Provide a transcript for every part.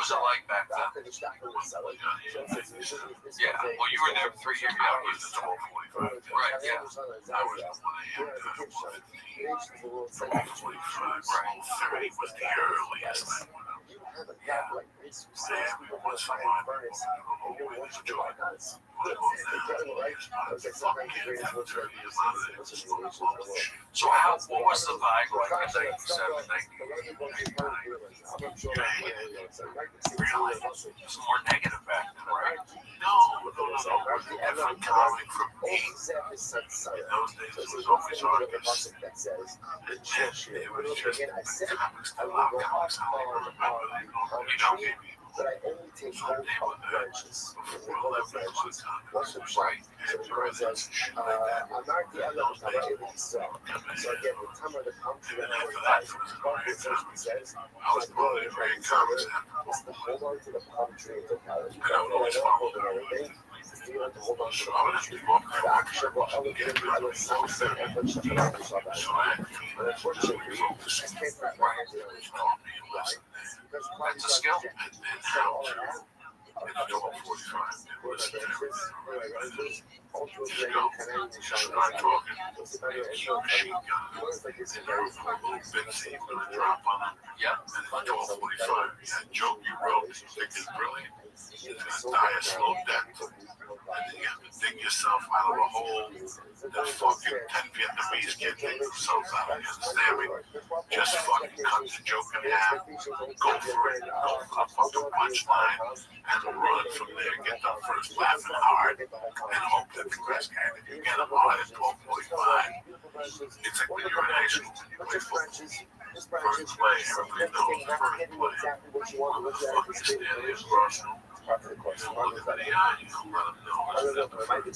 was it like back then? Yeah. Well, you were there 3 years. Yeah, I was at 12:45. right. Yeah. I was the 1 a.m. to 12:45. Right. 12:30 was the earliest I went up. Yeah. Miami was a lot. I don't know where the joy was. So how? What was the vibe like in 97, 98? Really? It was more negative back then, right? No. If I'm coming from me, in those days it was always August. And then it was just the comics, the loud comics. I don't even remember they normally, maybe Sunday when before 11 o'clock comics. Right. And during that shit like that. In those days, and then after that, there was an Orion comics. I was going to Orion comics and I would always follow them. So I would have to go up there and get better so I had to refocus. That's a skill. And then how to, at 12:45, listen to just go, start talking, machine gun, little bits that you're going to drop on them. Yeah. And at 12:45, that joke you wrote that you think is brilliant is going to die a slow death. And then you have to dig yourself out of a hole that fucking 10 Vietnamese kids dig themselves out. You understand me? Just fucking cut the joke in half, go for it, go for the fucking punchline, and run from there, get them first laughing hard, and hope that the rest can. If you get them hard at 12:45, it's like when you're in high school and you play football. First play, everybody knows the first play. Motherfucker standing across from you look at the eye, you don't let them know it's the first play.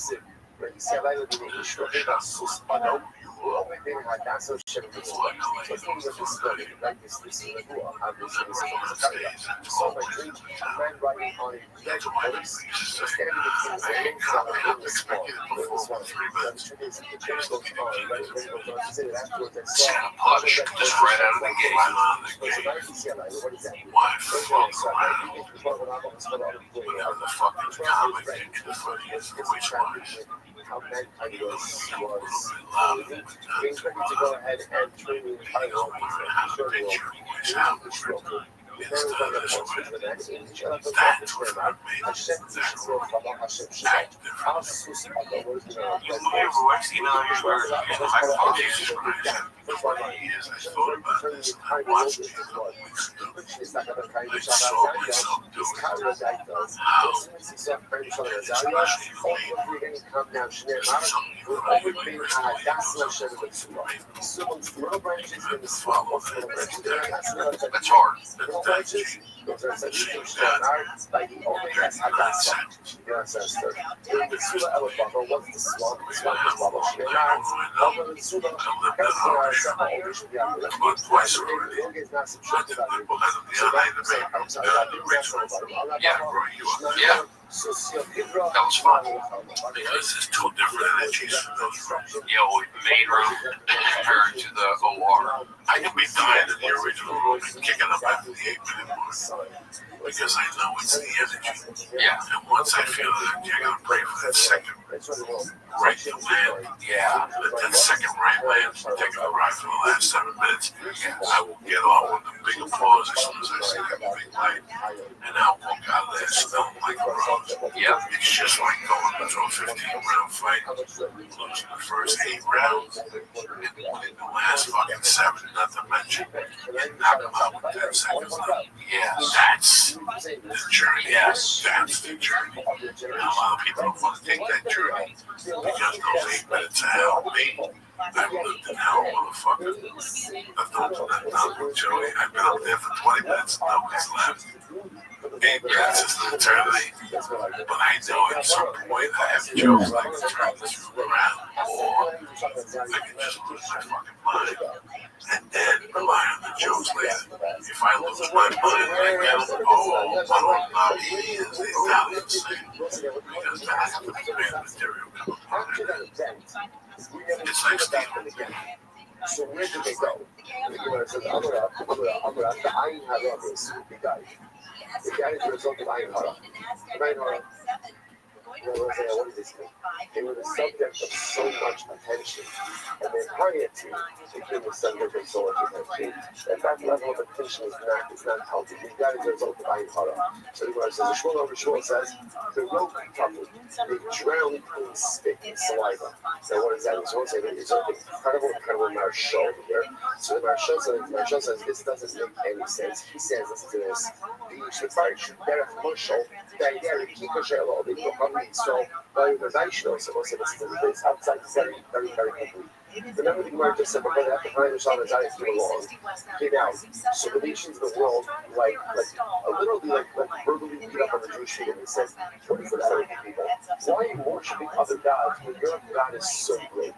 Just right out of the gate. Why fuck around? Whatever the fucking comic did the funniest voice was. Being ready to go ahead and train the entire That's hard. Yeah. That was fun. Because there's two different energies from those rooms. Main room compared to the OR. I can be dying in the original room and kicking up after the 8-minute mark. Because I know it's the energy. Yeah. And once I feel that you're going to pray for that second right to land. Yeah. That second right land, taking the ride for the last 7 minutes. I will get on with the big applause as soon as I see that big light. And I'll walk out of there smelling like a rose. Yeah. It's just like going into a 15-round fight, losing the first 8 rounds, and winning the last fucking 7, not to mention, you knock them out with 10 seconds left. Yeah. That's the journey. Yes. That's the journey. And a lot of people don't want to take that journey because those 8 minutes of hell, me, I've lived in hell, motherfucker. I've done Joey. I've been up there for 20 minutes and nobody's left. 8 minutes is an eternity. But I know at some point I have jokes like to turn this room around, or I can just lose my fucking mind and then rely on the jokes later. If I lose my mind right now, oh, Madonna is the Italian thing. Because then I have to prepare the material come upon it. It's like stealing. So where did they go? If that is the result of Ayin Hara. Ayin Hara, what is this thing? They were the subject of so much attention, and their piety became the subject of so much attention. And that level of attention is not healthy. That is the result of Ayin Hara. So the Gemara says, the Shmuel over Shmuel says, the rope couple, they drowned in spit and saliva. Now what is that? So say that it's an incredible marshal over here. So the marshal says this doesn't make any sense. He says, listen to this. The Shemar should bear a marshal that they keep a shell of the company. So by the national, so listen to this outside very quickly. Remember the Gemara just said, but at the time the Shah is too long. Okay, now, so the nations of the world, literally verbally beat up on the Jewish people and said, what is the matter with you people? Why are you worshiping other gods when your God is so great?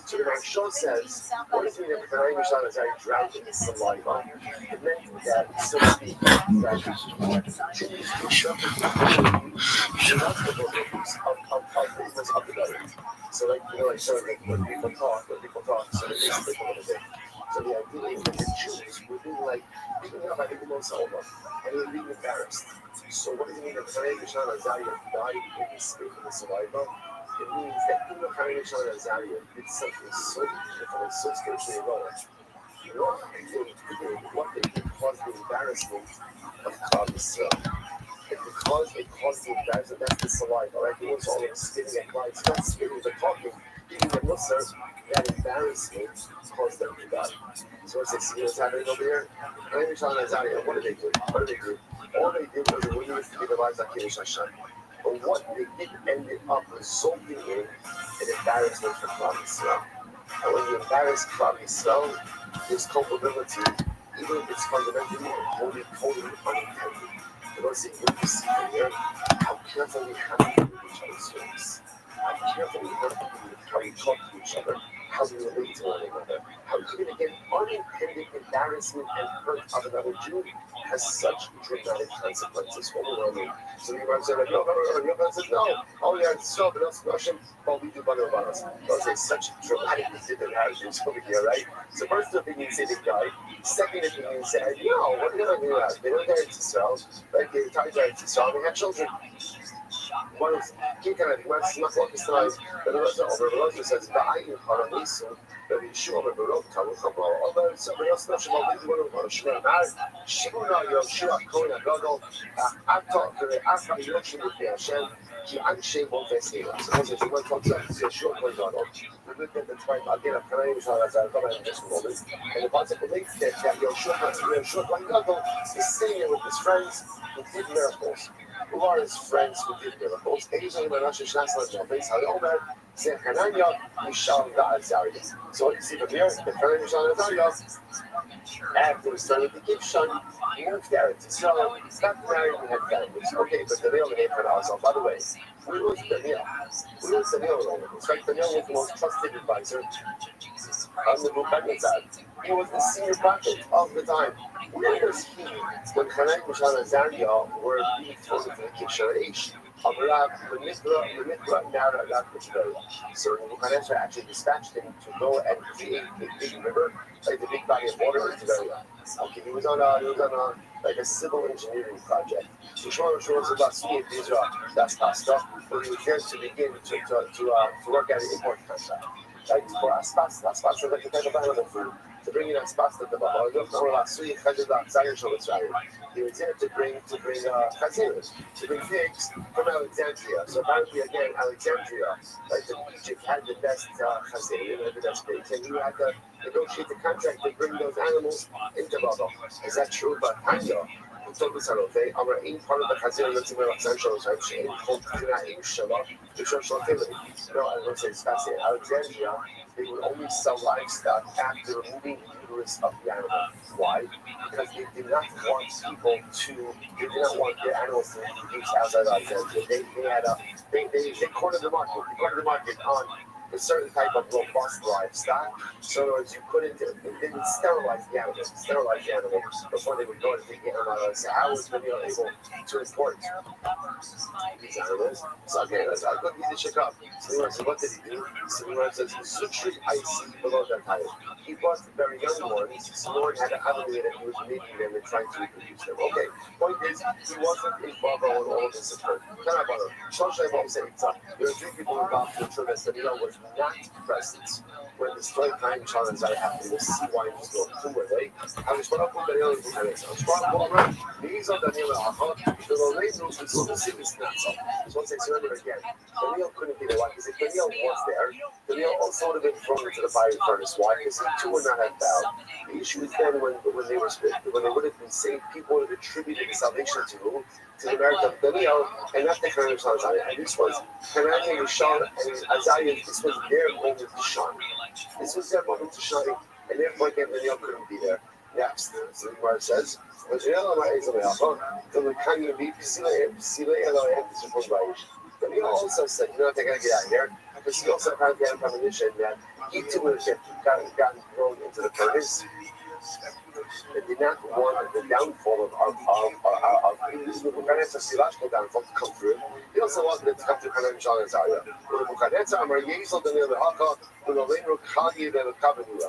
So the Shah says, what does it mean that the time the Shah is drowned in saliva? It meant that, so to speak, that Jews of the government. So when people talk, so they basically come up with it. So the idea is that the Jews were being up by the most over, and they were being embarrassed. So what does it mean that Chaim Yishan Azariah died in the spit of the saliva? It means that even Chaim Yishan Azariah did something so beautiful and so spiritually wrong. What they did caused the embarrassment of Klal Yisrael. Because it caused the embarrassment, that's the saliva, right? He was all spitting at Klal. It's not spitting, but talking. Even the Muslims, that embarrassment caused them to die. So what's this? See what's happening over here? What did they do? All they did was they used to be the lives of Kiddush Hashem. But what they did ended up resulting in an embarrassment for Klal Yisrael. And when you embarrass Klal Yisrael, there's culpability, even if it's fundamentally and totally unintended. You know, see what you see from here, how careful we have to be with each other's face. How careful we have to be with how we talk to each other, how we relate to one another, how even again unintended embarrassment and hurt of another Jew has such dramatic consequences overwhelming. So the Imam said, no, says, no. Oh yeah, it's so, but else Russian, but we do better about us. Those are such dramatic narratives over here, right? So first opinion say they died. Second opinion said, no, what are they going to do? They don't get to Israel, right? They retired to Israel, they had children. One is Kikan, what's not what is tonight, but the Rothschild says, the Ayin Haramisu, the Yeshua, the Rothschild, although somebody else knows about this one of Shimon, Shimona, Yoshua, Kona, Gogo, Atok, Asa, Yoshua, Hashem, Ki Anshe, Bofesila. So, once you went to Yeshua, Kona, we looked at the time, again, of Kanai, as I come in just a moment, and the Bible believes that Yoshua, Gogo, is sitting there with his friends who did miracles. Who are his friends who did miracles? So what you see from here, the Karim Shana Azariah, after he started the Gibson, he moved there to Israel, got married and had families. Okay, but the real name for Azal, by the way, who was Daniel? Who was Daniel? It's like Daniel was the most trusted advisor on the Mubarak. He was the senior prophet of the time. Where was he when Chaim Yishan Azariah were being thrown into the Kishar Eish of Rav Lemitra Nara Rav Mishberia? So Nebuchadnezzar actually dispatched him to go and create a big river, like the big body of water in Tiberia. Okay, he was on a civil engineering project. Shmuel was about seeing Israel, that's pasta, but he was there to begin to work out an import contract. Right, for aspas, like the kind of animal food, to bring in aspas to the Baba. He was there to bring chaziros, to bring pigs from Alexandria. So apparently again, Alexandria, like Egypt had the best chaziros, had the best pigs, and you had to negotiate the contract to bring those animals into Baba. Is that true? But Tanya, told us okay, our aim part of the Chazir that's in the essential is actually called Aim Shala, the social activity. No, I don't say it's fascinating. Alexandria, they would only sell livestock after removing the uterus of the animal. Why? Because they did not want their animals to be produced outside Alexandria. They cornered the market. They cornered the market on a certain type of robust livestock. So in other words, you couldn't, they would sterilize the animal before they would go to take the animal out. So how was the meal able to import these animals? So okay, let's go get the check up. So what did he do? So he says, Sutri icy below that height. He brought the very young ones. So Lord had an animal that he was making them and trying to reproduce them. Okay, point is, he wasn't involved when all of this occurred. There were three people involved to ensure that Daniel was not present when the story time challenge I happened. We'll see why he's going through with it. I was going to put Daniel in the comments. I was going to put him. These are Daniel and Ahad. The Lorraine knows the specific snaps up. So let's say, remember again, Daniel couldn't be the one because if Daniel was there, Daniel also would have been thrown into the fire furnace. Why? Because he too would not have bowed. The issue is then when they would have been saved, people would have attributed the salvation to who? To the merit of Daniel, and not the kind of Isaiah. And this was Hananiah, Yishon, and Isaiah. This was their moment to shine. This was their moment to shine, and therefore again Daniel couldn't be there. Next, so the Gemara says, Daniel also said, you know what, they're going to get out of here, because he also apparently had a premonition that he too would have gotten thrown into the furnace. They did not want the downfall of Nebuchadnezzar's theological downfall to come through. He also wanted it to come through Hanan John and Zariah.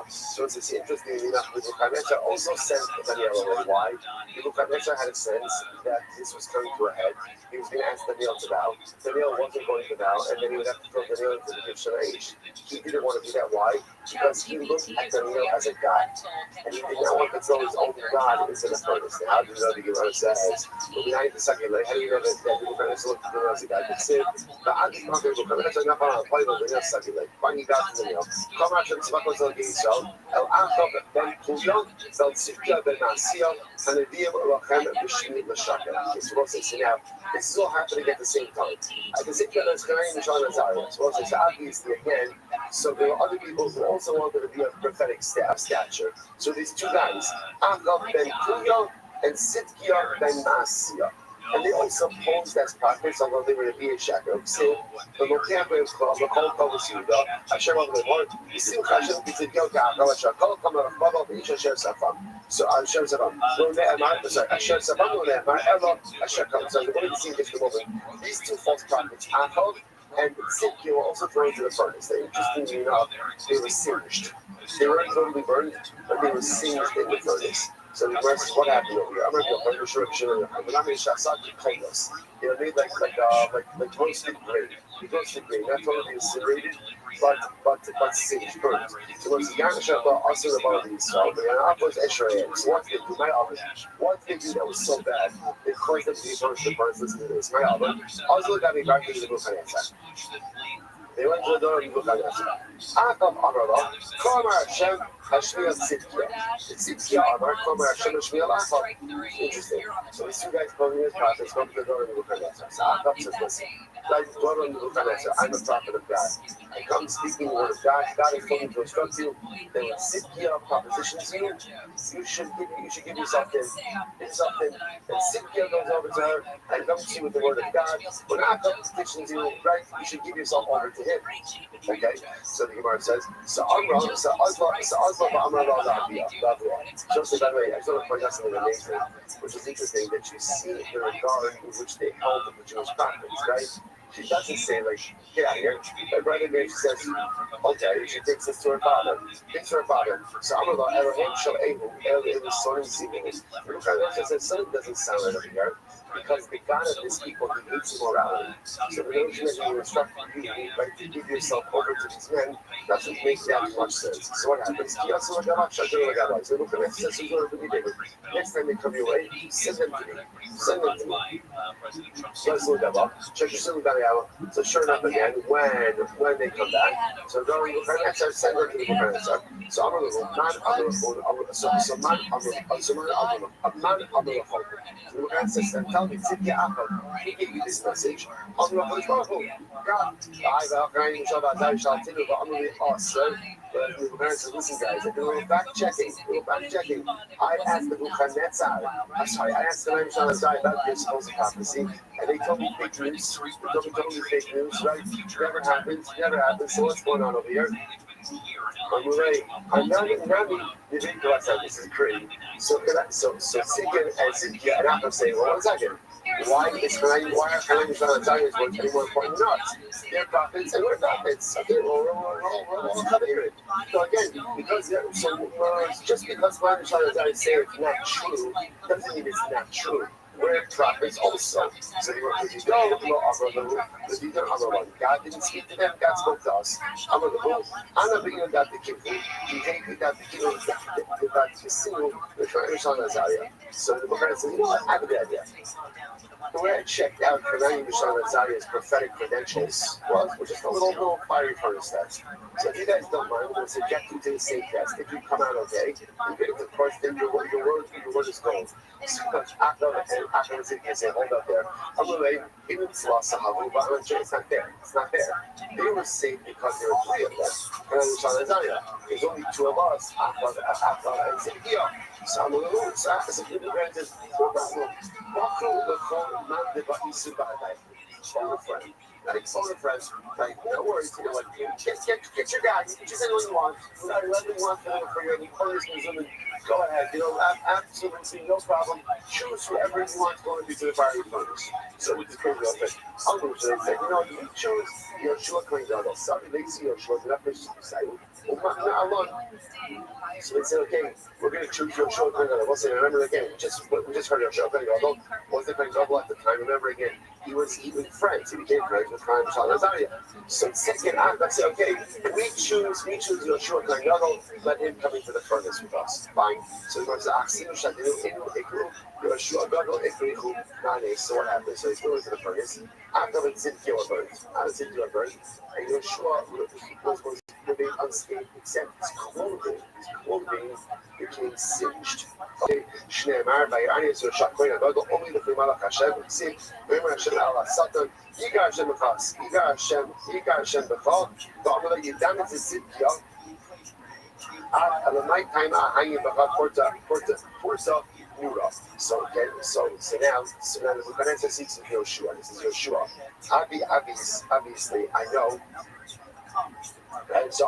So it's interesting enough, Nebuchadnezzar also sent Daniel away. Why? Nebuchadnezzar had a sense that this was coming to a head. He was going to ask Daniel to bow. Daniel wasn't going to bow, and then he would have to throw Daniel into the Egyptian age. He didn't want to do that. Why? Because he looked at Daniel as a god. And he did not want to throw his own God into the furnace. Now, how do you know the Gemara says, well, behind the second leg, how do you know that Nebuchadnezzar looked at Daniel as a god? But say, but I think Nebuchadnezzar not on a play on the second leg. Finally got to Daniel. Come out from Tzvakos El Yisrael, El Achab Ben Kuyo, El Tzivkia Ben Nasiya, and the Diyam Lachem B'Shmit L'Shaka. So we'll say, now, this is all happening at the same time. At the same time, there's Canaan and John and Zariah. So we'll say, obviously, again, so there were other people who also wanted to be of prophetic stature. So these two guys, Achab Ben Kuyo and Tzivkia Ben Nasiya. And they also posed as prophets, although they were to be a shepherd. So the Lokeh Club, the Kol Kavus Yuda, Hashem of the Lord, you see Hashem Kitzidiyot Ga'akal, Hashem Kol Kamal of Babel, the Ish Hashem Safam. So Hashem Safam, sorry, Hashem Safam, no Ne'emar, Elo, Hashem Kol. So the way you see this moment, these two false prophets, Achab and Tzidkiah, were also thrown into the furnace. They, interestingly enough, they were singed. They weren't totally burned, but they were singed in the furnace. So the question is, what happened over here? I'm not sure. You know, made like roasted grain. Roasted grain, not totally incinerated, but singed, burnt. So what's the Yanashah also about these? So the Yanapos Eshrayim. So what did they do? My oven. What did they do that was so bad? They caused them to be burnt. The burns. Listen to this. My oven. Also got me back to the Nebuchadnezzar. They went to the door of Nebuchadnezzar. Achab Amrullah, Kamar Hashem Hashmiel Tzidkiah. Tzidkiah Amar, Kamar Hashem Hashmiel Achab. Interesting. So these two guys posing as prophets come to the door of Nebuchadnezzar. So Achab says, listen, guys, daughter of Nebuchadnezzar, I'm a prophet of God. I come speaking the word of God. God is told me to instruct you. Then when Tzidkiah propositions you, you should give yourself in. And Tzidkiah goes over to her and comes to you with the word of God. When Achab petitions you, right, you should give yourself over to him. Okay? So the Gemara says, so Amram, so Azla Amram Lavia. Just by the way, I just want to point out something amazing, which is interesting that you see the regard in which they held the Jewish prophets, right? She doesn't say, like, get out of here. My brother Mary says, okay, she takes this to her father. So Amrullah, Elohim Shal Ehu, Elohim is Son Zivin. Nebuchadnezzar says, son doesn't sound right over here, because the God of this people, he hates immorality. So the notion that you instruct you, like, to give yourself over to these men, doesn't make that much sense. So what happens? So Nebuchadnezzar says, who's going to be David? Next time they come your way, send them to me. So sure enough again, when they come back, so going Nebuchadnezzar, send them to Nebuchadnezzar. So I'm going to so tell me, Tzidkiah Achab, he gave you this message. God, But the parents said, listen, guys, I did a little fact checking. I asked the Buchanetzar, I asked the Ram Shalazai about this supposed prophecy, and they told me fake news. They told me fake news, right? Never happened. So what's going on over here? I'm right. I'm not this is great. So Sidkin and Sidkia and I'm saying, well, 1 second. Why are Hananiah Shalazai's words any more important than ours? They're prophets and we're prophets. Okay, well, we're all covenant. So again, just because Hananiah Shalazai say it's not true, doesn't mean it's not true. We're prophets also. So if you go, God didn't speak to them, God spoke to us. I'm not being that the king. He hated that the king that the single the Shana Zaria. So the Bukhari says, you know what, I have a good idea. The way I checked out Hananiah Mishal Zaria's prophetic credentials was just a little fiery furnace test. So if you guys don't mind, we'll subject you to the same test. If you come out okay, of course, then your word is gold. So after the say, hold up there. I'm going to even Sahabu, but I'm sure it's not there. It's not there. They were saved because there were 3 of them. Hananiah Mishal Zaria. There's only 2 of us, Achla and Zidkiah. So I'm a little so people granted, no problem. Phone a friend. Phone a friend. Like, no worries, you know what? Get your guy. Just anyone you want. Whatever you want for your furnace museum. Go ahead. Absolutely no problem. Choose whoever you want to go into the fiery furnace. So we just go real quick. I'll go to them and say, you choose Yoshua Klingadol. Sorry, lazy Yoshua. You're not finished to decide. So they said, okay, we're going to choose Yoshua Klingadol. We'll say, remember again, we just heard Yoshua Klingadol. Wasn't Klingadol at the time. Remember again, he was even friends. He became friends with Chaim Shalazaria. So second, let's say, okay, we choose Yoshua Klingadol. Let him come into the furnace with us. Fine. So he goes to Aksinu Shadinu Inu Ikru Yoshua Gadol Ikrihu Nane. So what happens? So he's going into the furnace. After the Zidkiah burned, and Yoshua was remained unscathed except his clothing became singed. Okay, Shneimar by Iranians or Shakoina Gadol only the Malach Hashem. See, remember Hashem Allah Satan. Yigar Hashem B'chas. Yigar Hashem B'chal. Ba'amala Yidam Zidkiah. At the night time, hanging B'chal Porta Nura. So now the Buchanan seeks in Yoshua. This is Yoshua. Obviously, I know. And so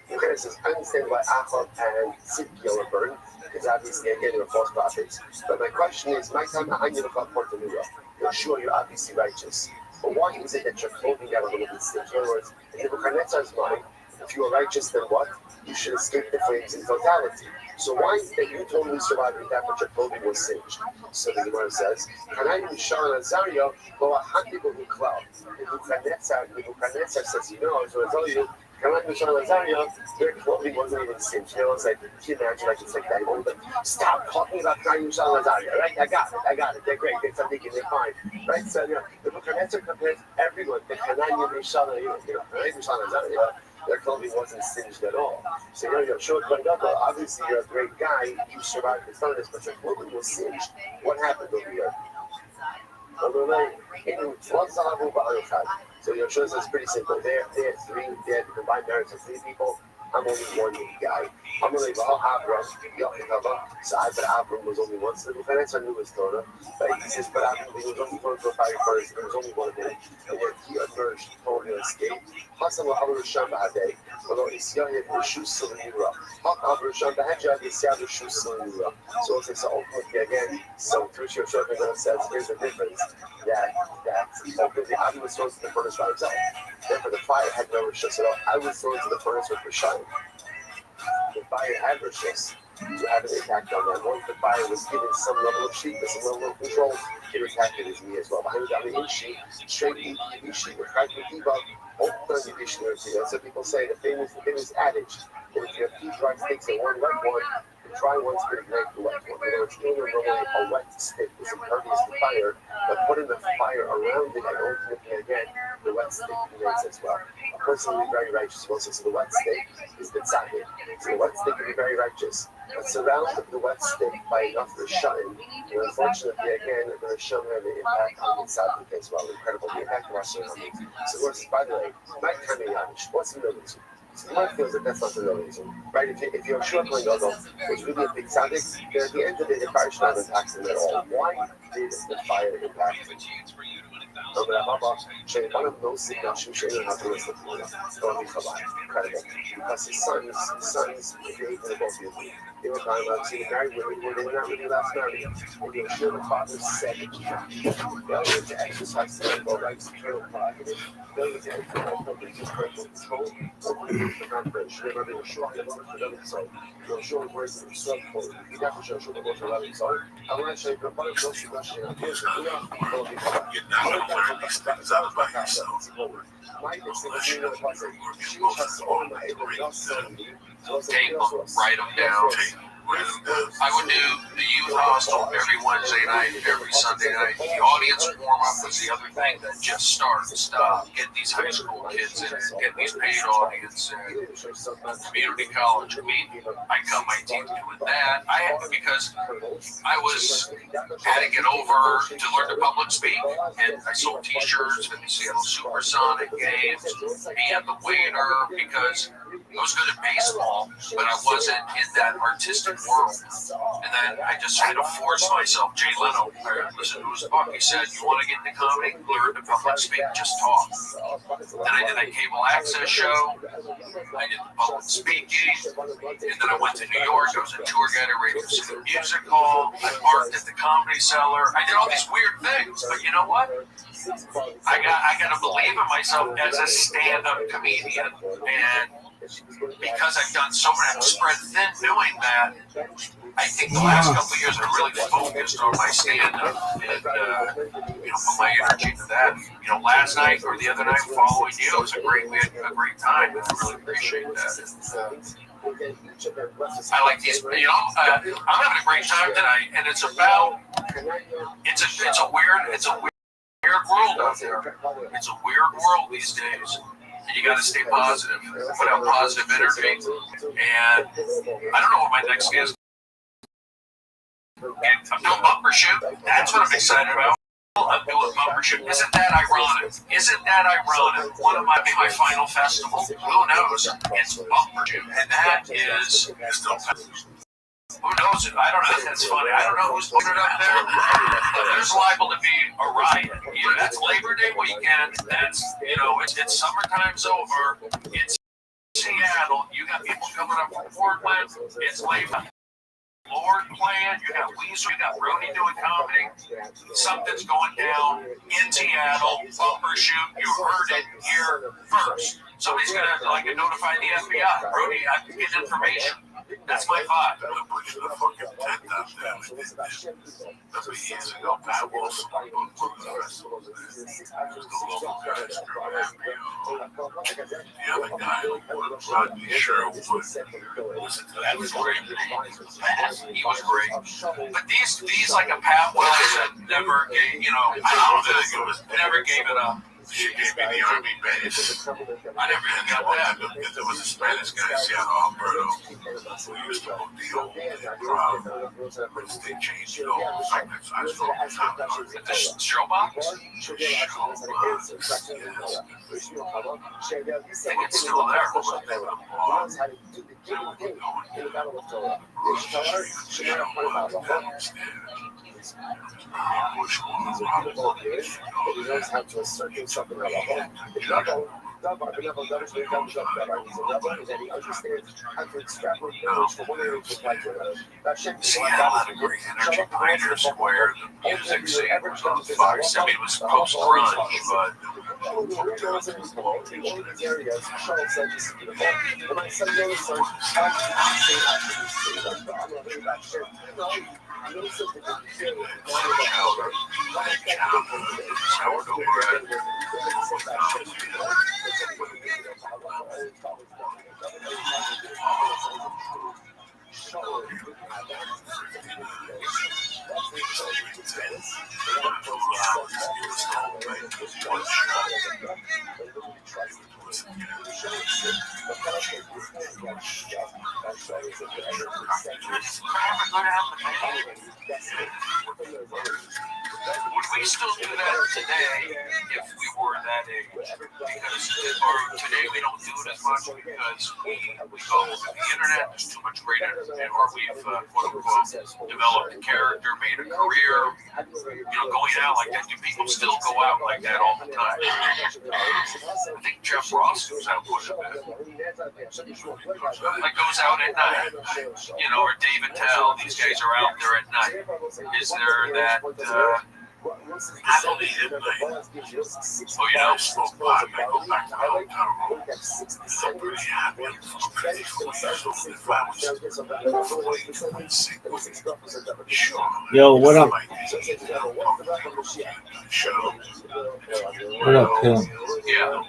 Buchanan says, I understand why Achab and Zidkiah were burned, because obviously, again, they were false prophets. But my question is, my time, hanging B'chal Porta Nura. Yoshua, you're obviously righteous. But why is it that your clothing got a little bit sticky? In other words, in the Buchanan's mind, if you are righteous, then what? You should escape the flames in totality. So why is that you totally survived with that, but your clothing was singed? So the Gemara says, Hananiah Mishal Azaria, Lo Ahadibu Klal. The Buchanan says, I was going to tell you, Hananiah Mishal Azaria, their clothing wasn't even singed. It's like, can you imagine? Like, it's like that. But stop talking about Hananiah Mishal Azaria, right? I got it. They're great. They're thinking they're fine, right? So the Buchanan compares everyone to Hananiah Mishal Azaria. Their clothing wasn't singed at all. So you're short obviously you're a great guy, you survived the furnace, but your clothing was singed. What happened over here? So Yoshua says pretty simple. They had combined marriage of 3 people. I'm only one guy. I'm only Abram. So I said Abram was only one. So the Buchanan knew his Torah. But he says, but Abram, he was only going to a fire furnace. There was only one of them. And yet he emerged, totally unscathed. Hasam Abram Sham Bahadeh. Although Isyahi Rishus Salinura. Hak Abram Sham Bahadeh Isyahi Rishus Salinura. So it's so ultimately again. So through Yoshua says, here's the difference. That ultimately Abram was thrown to the furnace by himself. Therefore, the fire had no rishus at all. I was thrown to the furnace with Rishayim. The fire had rishus to have an impact on them. Once the fire was given some level of sheetness, some level of control, it impacted his me as well. Behind the Inshi, straight Ishi, with Chai Kiba, so people say the famous adage, if you have 2 dry sticks and 1 wet one, the dry one's going to ignite the wet one. It's normally a wet stick is impervious to fire, but putting the fire around it and ultimately again, the wet stick ignites as well. A person will be very righteous. Also, so the wet stick is the tzaddik. So the wet stick will be very righteous. But surround the wet stick by enough Rishayim, and unfortunately, again, the Rishayim have an impact on the tzaddik as well. Incredible. The impact of our surroundings. So, by the way, my Kamei Yamish, what's the middle? My feels that that's not the real reason, right? If you're struggling or was really a big addict, then at the end of the day, the fire should not impact him at all. Why did the fire impact him? One of those situations, incredible. Because his sons, created the both of you. They were kind of married women, they were not really last married. And they were sure the father said failure to exercise parental rights, paternal prerogative, failure to exercise parental control, remember, they were short of the so they were short words and struggle. You got to show short words of the so I want to show you the part of those situations. Here's the You're not going to learn these things out by yourself. Unless you know what you're working most on the Tape them, write them down. I would do the youth hostel every Wednesday night, every Sunday night. The audience warm-up was the other thing that just start and stop. Get these high school kids in, get these paid audience in. Community college. I cut my teeth doing that. Because I had to get over to learn to public speak, and I sold T-shirts at the Seattle Supersonic games, being the waiter, because I was good at baseball, but I wasn't in that artistic world. And then I just had to force myself. Jay Leno, I listened to his book. He said, "You want to get into comedy? Learn to public speak. Just talk." Then I did that cable access show. I did public speaking, and then I went to New York. I was a tour guide at Radio City Music Hall. I marked at the Comedy Cellar. I did all these weird things, but you know what? I got to believe in myself as a stand-up comedian, and because I've done so much, I'm spread thin doing that. I think the last couple of years I really focused on my stand-up and put my energy into that. Last night or the other night following you, we had a great time, and I really appreciate that. I like these, I'm having a great time tonight, and it's a weird world out there. It's a weird world these days. You got to stay positive, put out positive energy, and I don't know what my next is. I'm doing bumper shoot. That's what I'm excited about. I'm doing bumper shoot. Isn't that ironic? One of my final festival. Who knows? It's bumper shoot, and that is still. Who knows it? I don't know. That's funny. I don't know who's putting it up there. But there's liable to be a riot. That's Labor Day weekend. That's, it's summertime's over. It's Seattle. You got people coming up from Portland. It's Labor. Lord playing. You got Weezer. You got Brody doing comedy. Something's going down in Seattle. Bumper shoot. You heard it here first. Somebody's going to notify the FBI. Brody, I can get information. That's my vibe. I'm gonna put you in a fucking tent out there. That's what years ago, Pat Wilson, the local guys, the other guy, Rodney Sherwood, listen to that story. He was great. But these like a Pat Wilson never gave, never gave it up. She gave me the Army base. I never even got that. There was a Spanish guy in Seattle, Alberto, who used to book the old crowd. But they changed it all. I saw The showbox? I think it's still there. He knows how to assert himself in the level. And he understands how to extrapolate knowledge from one area to another. Seattle had a great energy. Pioneer Square, the music scene was on fire. I mean, it was post-grunge, but would we still do that today if we were that age. Because today we don't do it as much because we go over the internet. There's too much great entertainment, or we've quote unquote developed a character, made a career. Going out like that. Do people still go out like that all the time? I think Jeff Ross goes out quite a bit. Like goes out at night. Or David Tell. These guys are out there at night. Is there that? I don't need it. Oh, you don't smoke pot. I go back to the hotel room. I'm pretty happy. I'm pretty cool. If I was sure. Yo, what up? What up, Tim? Yeah.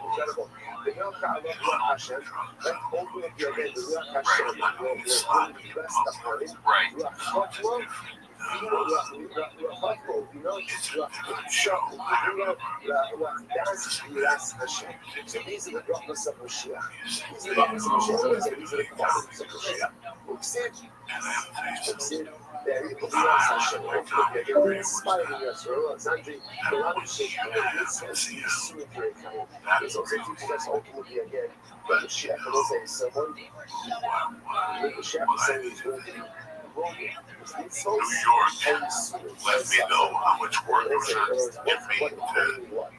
Right. New York let me know how much work it was going to me to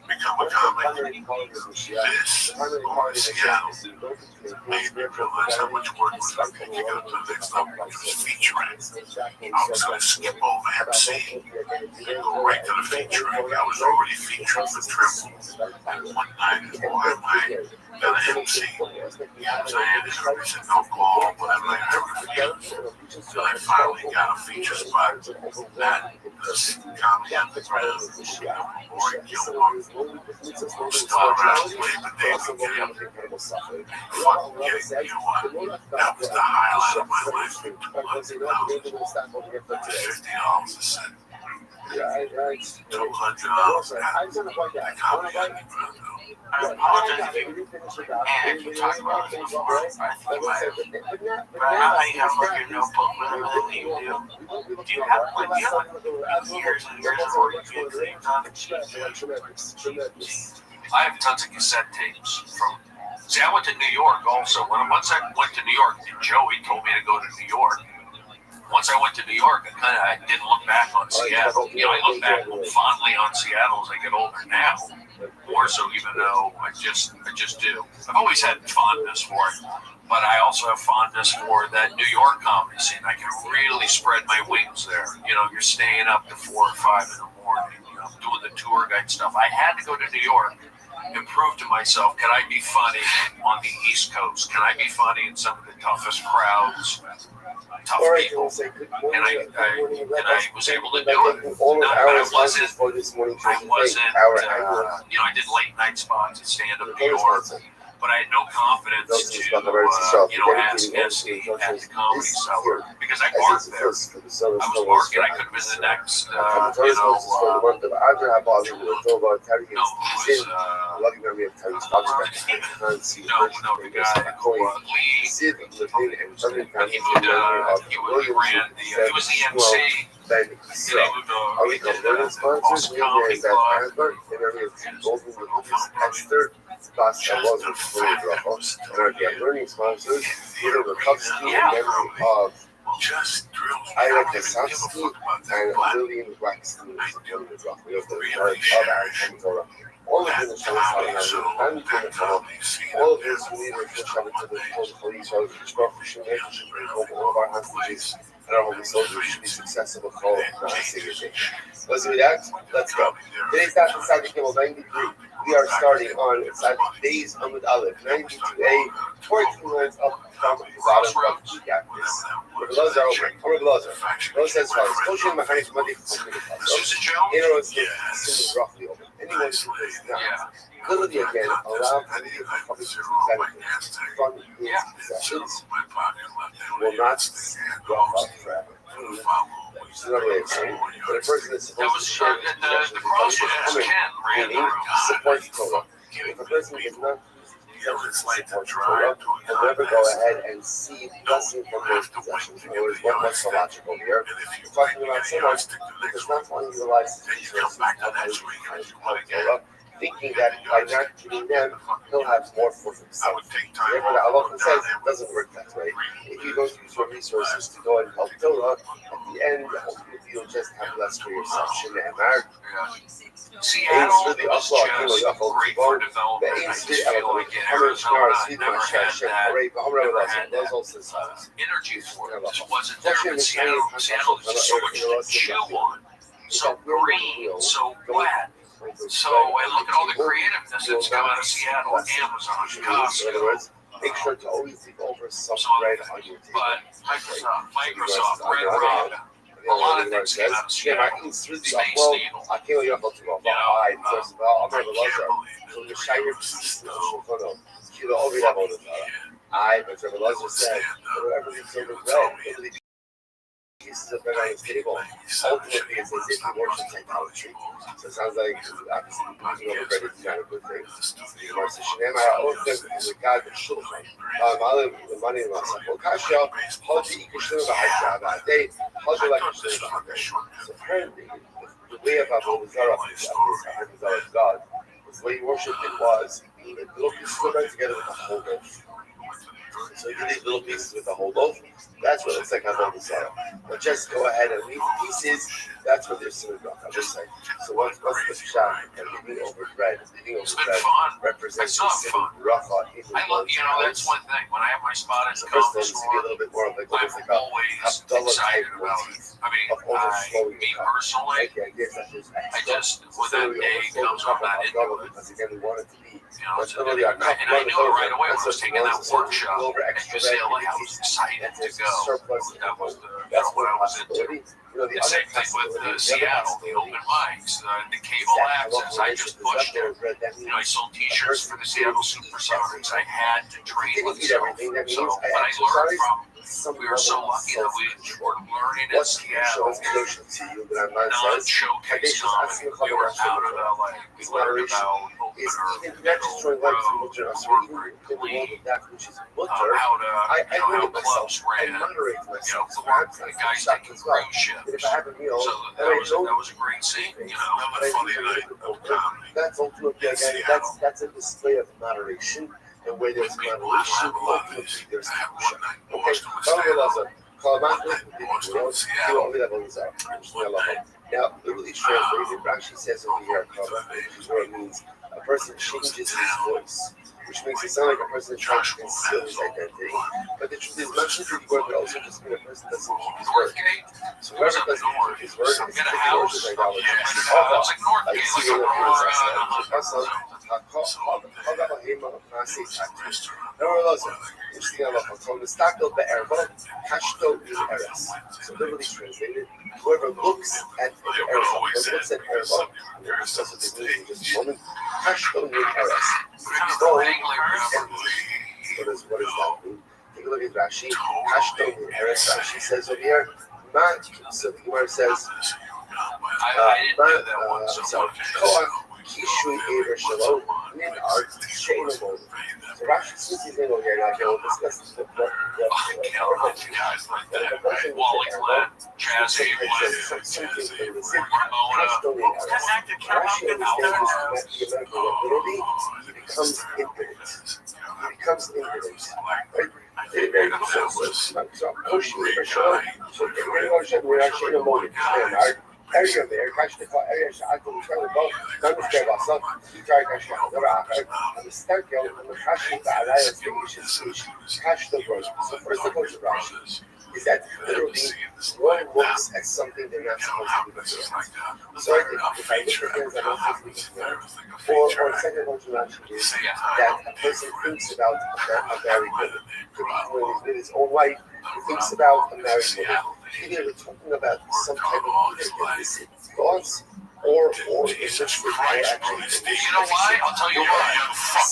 become a comic. This, or Seattle, made me realize how much work it was going to get up to the next level, which was featuring. I was going to skip over MC and go right to the featuring. I was already featured for Triple. And one night, boy, I got an MC. I'm saying, this is no call, whatever, I refused. So I finally got a feature spot at this comedy underground, Roy Gilmore. Still around Labor Day weekend. Fucking getting you one. That was the highlight of my life. $200 $50 a set. $200 at the comedy underground. I apologize if you talk about it before. I think I might have. But I know how you have like your notebook with everything that you do. Do you have years and years of recording things on it? I have tons of cassette tapes from. See, I went to New York also. Once I went to New York, Joey told me to go to New York. Once I went to New York, I didn't look back on Seattle. I look back fondly on Seattle as I get older now. More so, even though I just do. I've always had fondness for it, but I also have fondness for that New York comedy scene. I can really spread my wings there. You're staying up to 4 or 5 in the morning, doing the tour guide stuff. I had to go to New York and prove to myself, can I be funny on the East Coast? Can I be funny in some of the toughest crowds? Tough people, and I was able to do it. I wasn't, I did late night spots at stand up New York, but I had no confidence to, ask Esty at the Comedy Cellar because I marked there. I was marking, I could have been the next, he was the MC. Are we converting sponsors? Is that Harvard? Class that wasn't fully dropout, and our learning sponsors, Peter Rakowski, and memory of Ira Kasowski and William Waxton, the drop. We have the memory of our Torah. All of them are showing how to and all of those who need to come to the police or the construction, all of our hostages and our holy soldiers should be successful call not a signature. Let's do that. Let's go. Today's Daf is Saturday, 93. We are starting on Days Amud Aleph, 92A, 14 lines up from the bottom of the chapters. The gloves are open. Rose says follows. Kosher Mechanic Monday from Inner is roughly open. Anyone who does not. Ability again, allow for the public to benefit from his possessions will not drop off forever. It's another way of saying it. But a person is supposed to share his possessions with others, meaning supports Torah. If a person does not use his it's like to supports drive Torah, to a will never go convent. ahead and see blessing from those possessions. In other words, what's the logical here? And if you We're talking about someone who does not want to utilize then his you come resources back to to next week and you want to get Torah, thinking that by not giving them, he'll have more for I himself. would take time Therefore, the off. halacha says it doesn't work that way. If you don't use your resources to go and help Torah, at the end, hopefully you'll just have less for yourself. Shneimar. Seattle was just great for development. I just feel like in Arizona, I never had that energy for it. It just wasn't there. But Seattle is just so much to chew on. So green, so flat. So, and look at all the creativeness that's come out of Seattle, Amazon, Costco. Make sure to always leave over some bread on your table. But Microsoft, Red Rock, a lot of things came out of Seattle. These Mace Needle. I can't believe I, but Rabbi Rothschild said, whatever the silver bread, pieces of bread on his table, ultimately it's as if he worships idolatry. So it sounds like obviously putting over bread is not a good thing. So Shneimar ha'ofen is a god of shulchan. The money in Masa. Okashia, Haji Ikashim Bahajava. They Haji like Kashim Bahajava. So apparently, the way of Avodah Zarah, God, was the way he worshipped it was the little pieces of bread together with the whole loaf. So you do these little pieces with the whole loaf. That's what looks like Avodah Zarah. But just go ahead and leave the pieces. That's what they're similar to. I'm just saying. So what's the shot? And leaving over bread. Leaving over bread represents the simple bracha in the love, that's one thing. When I have my spot at the first coffee thing store, a little bit more of like I'm almost like always excited about it. I mean, me personally, I just, when that day comes, I'm not into it. Because again, we want it to be. It's and I knew it right away when I was taking that workshop at UCLA. I was excited to go. That was what I was into. The same thing with Seattle, the open mics, the cable access. I just pushed it. I sold T-shirts for the Seattle Supersonics. I had to train with them. So, but I learned from. We were so lucky that we were learning in Seattle non-showcase comedy. We were out of LA. We learned about opener, how clubs ran, the guys taking cruise ships. So that was a great scene, That's ultimately again, that's a display of moderation, and where there's moderation, ultimately there's action. Now, literally translated, Rashi says over here, which is what it means. A person changes his voice, which makes it sound like a person is trying to conceal his identity. But the truth is, not just the word, but also just mean a person doesn't keep his word. So whoever doesn't keep his word is keeping his idolatry. So literally translated, whoever looks at the looks at Erva, that's what they do in just a moment. Kashto min eres. What does that mean? Take a look at Rashi. Kashto min eres. Rashi says over here, so the Gemara says, I didn't do that one so much. Kishui Eber Shalom, Min Art, Shane Amon. So Rashi says he's in over here, now we'll discuss the Wally Glenn, Chaz Haywood, Rashi understands this mathematical ability, he becomes infinite. He becomes infinite. Right? Very, very simple. So, Koshi Eber Shalom, so we're actually in a moment. ارجع بإركاش لقاء ارجع عدل وشغل الضوء كان مشكلة بأصلا يتعي كاش لحظة رعاقة مستنكر من خاشي بعلاية سبيش cash the growth. So first of all, Rashi is that literally one looks at something they're not supposed to be looking at. So I think if I look at things I'm not supposed to be looking at, or second of all, Rashi is that a person thinks about a married woman. When he's with his own wife, he thinks about a married woman. Either we're talking about some type of illicit thoughts, or it's just for actually. You know why? I'll tell you why. I'll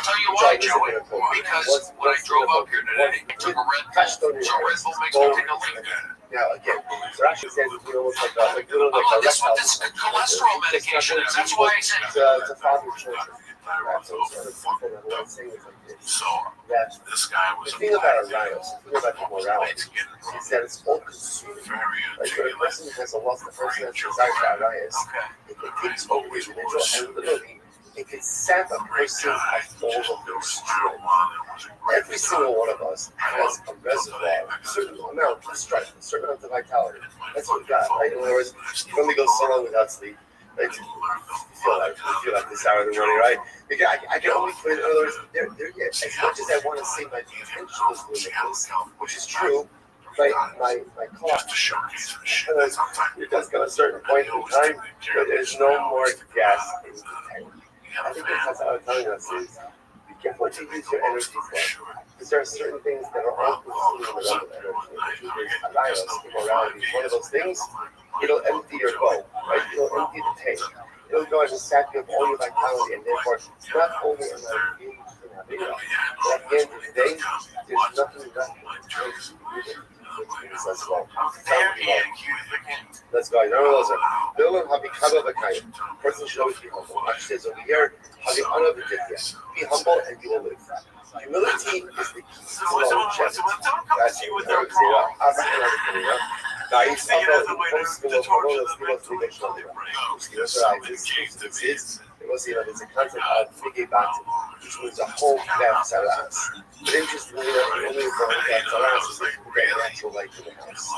tell you why, Joey. Because when I drove up here today, I took a Red Bull. So Red Bull makes me take a leak. Now again, so Rashi says what's like a little like that's what this cholesterol medication is. That's why I said to father children. Right? So it's other people that want to say it like this. So That this guy was the thing about arousal, the thing about immorality, is that it's all consuming. very Like when a person has a lust, a person has desire for arousal, it takes over the individual and literally it can sap a person of all of their strength. Every single one of us has a reservoir, a certain amount of strength, a certain amount of vitality. That's what we got, right? In other words, you can only go so long without sleep. Right? You feel like this hour in the morning, right? Because I can only put it, in other words, as much as I want to say my potential is limitless, which is true, right? My clock, it does come a certain point in time where there's no more gas in the tank. I think that's how I'm telling us is be careful what you use your energy for. Because there are certain things that are all consuming a lot of energy. Alliance, immorality is one of those things. It'll empty your bowl, right? It'll empty the tank. It'll go ahead and sap you of all your vitality, and therefore, not only am I engaged in Avera, but at the end of the day, there's nothing left to let's go. Let's go. Person should always be humble. Ash says over here, be humble and you will live. Humility is the key to longevity. That's there's a concept of Figebat, which means a whole Kavsaras. But interestingly, the only form of Kavsaras is that you get natural light in the house.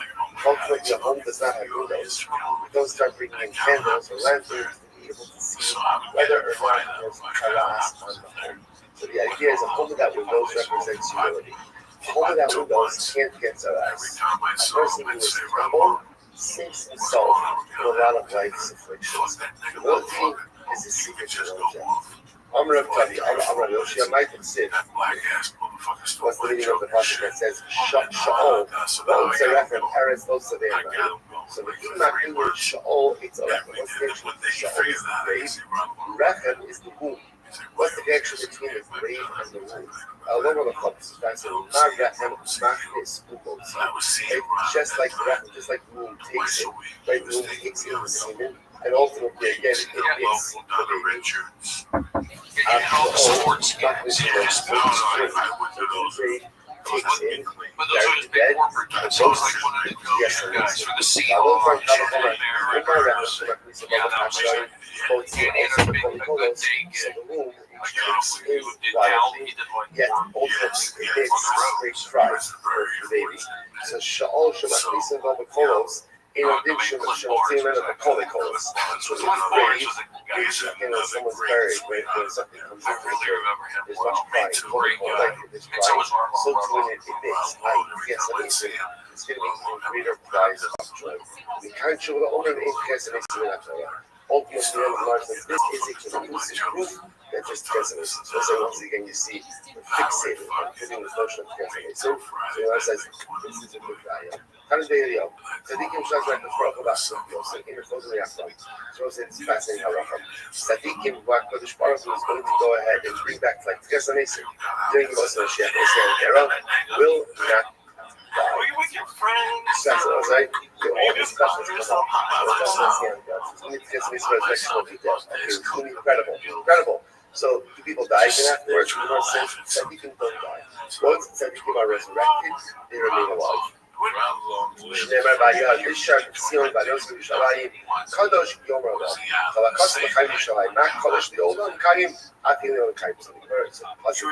Ultimately, a home does not have windows. You don't start bringing in candles or lanterns to be able to see whether or not there's Karas on the home. So the idea is a home without windows represents humility. A home without windows can't get Saras. A person who is humble saves himself from a lot of life's afflictions. Humility is the secret to longevity. Amr Tavi, Amr Yoshi, I might consider. What's the meaning of the passage that says Sha'ol? Well, it's a reference, Eretz Lo Savannah. So the Iman English Sha'ol, it's a reference. What's the connection between Sha'ol is the grave? Rechem is the womb. What's the connection between the grave and the womb? Along with the clubs, that's a Rechem, Machnis, just like the Rechem, just like the womb takes it, right? The womb takes in the semen. And ultimately, again, it gets the baby. All the sports games, takes in, but those are just big corporate guys. So it's like one of the guys for the Seahawks. Yet ultimately it makes great strides for the baby. So Sha'ol Shemachlis and Kolos. In addition to seeing the Kolos. So the grave is someone's buried, right? When something comes up, there's much pride. There's pride. So to it makes, it's going to be a greater prize of joy. We can't show the owner of the interest in ultimately, this is a conclusive proof that just togetherness. So once again, you see the fixated on putting this notion of togetherness. So he says, this is a good value. How does they go? Tzadikim shows like the Baruch Hu in the closing after. So it's fascinating how Racham. Tzadikim, Kodesh Baruch Hu is going to go ahead and bring back like togetherness. Doing most of the Shech Israel will not. Are you with your friends? That's what I was like. All these questions come up. It's incredible. So do people die again afterwards? Tzadikim don't die. Once tzadikim are resurrected, they remain alive. שנאמר ביד, ישר ציון בעליוס בירושלים, קדוש יום רבה, חלקוס לחיים בירושלים, מה קדוש לעולם קיים, עד לעולם קיים. So the verse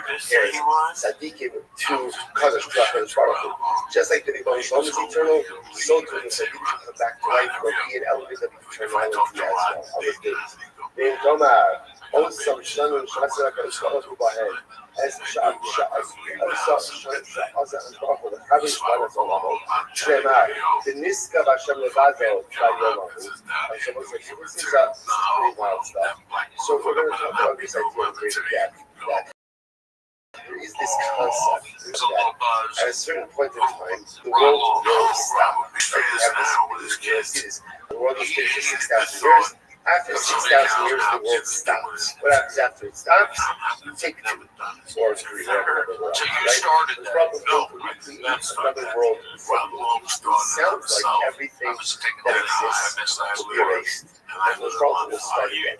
compares tzaddikim to Kadosh Baruch Hu. Just like the Rebbe Shalom is eternal, so too the tzaddikim come back to life, will be an element of eternality as well, on the days. Then Tomar, also Shalom Shasra Kadosh Baruch Hu Bahed, as Sha'az the Kadosh Baruch Hu Shemar, the Niska Vashem Levado, this is pretty wild stuff. So we're going to talk about this idea of greater depth. That there is this concept that at a certain point in time, the world will stop. Like we have this, the world has been for 6,000 years. After 6,000 years, the world stops. What happens after it stops? You take two or three, whatever the world. Right? The problem is we create another world from it. It sounds like everything that exists will be erased. I the problem will start again.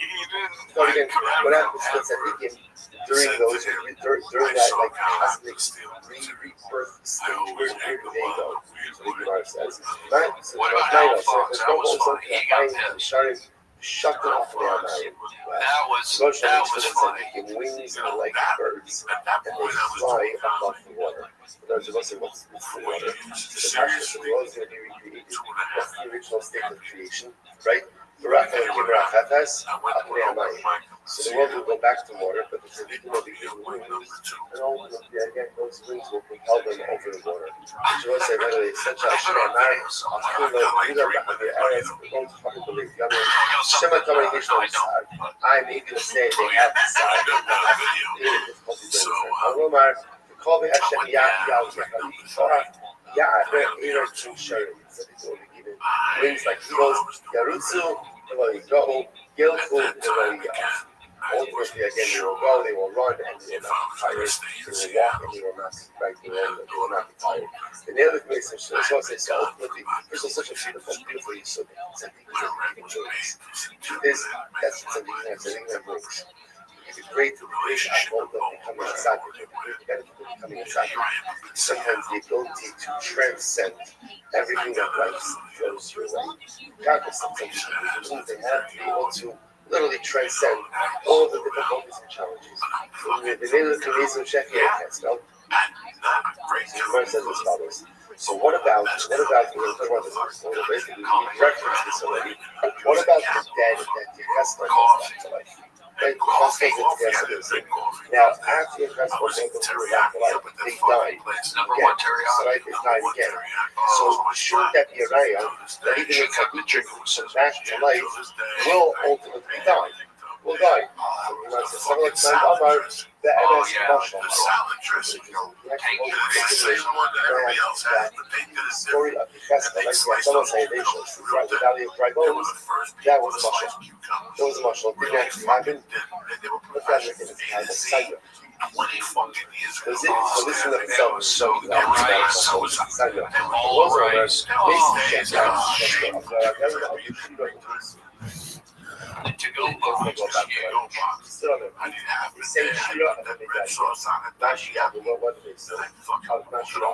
Start again. What happens is that during that like cosmic rebirth stage where they go, so the Gemara says, right? So What about Alpha? That was so funny. He got pissed. started shut off their mind. That was funny. Wings are like birds, and they fly above the water. For those of us who what's the water, the world is going to be recreated. What's the original state of creation, right? So the world will go back to water, but the people will be given wings, and all again those wings will propel them over the water. So I say, by the way, such a I may be to say they have the side. So wings like eagles, Yarutsu, they will go, Gilfu, they will ultimately again they will go, they will run, and they will not be tired, they will walk, and they will not be they will not be tired. And the other thing is, so ultimately, this is such a beautiful use of that's something that works. It's great apple of becoming a tzaddik, the great benefit of becoming a tzaddik. Sometimes the ability to transcend everything that life throws your way. Regardless of something, they have to be able to literally transcend all the difficulties and challenges. The name of the reason checking it has spelled. Says as follows. So what about we're going to talk about this basically we referenced this already. What about the dead that the Hesper goes back to life? Right? Now, after the Hesper goes back to life, they died again. So they died again. So should that be a raya that even if a creature comes back to life will ultimately die? Will die. The MS Marshall. Story of the festival, like someone say they should the Valley of Dry Bones, that was Marshall. That was Marshall. It didn't actually happen. The family didn't have a cycle. 20 fucking years ago. So this in itself is so good. All right. To go back. Still on it. The same Shira of the Midrash. Not Shira, but what it is. Not Shira.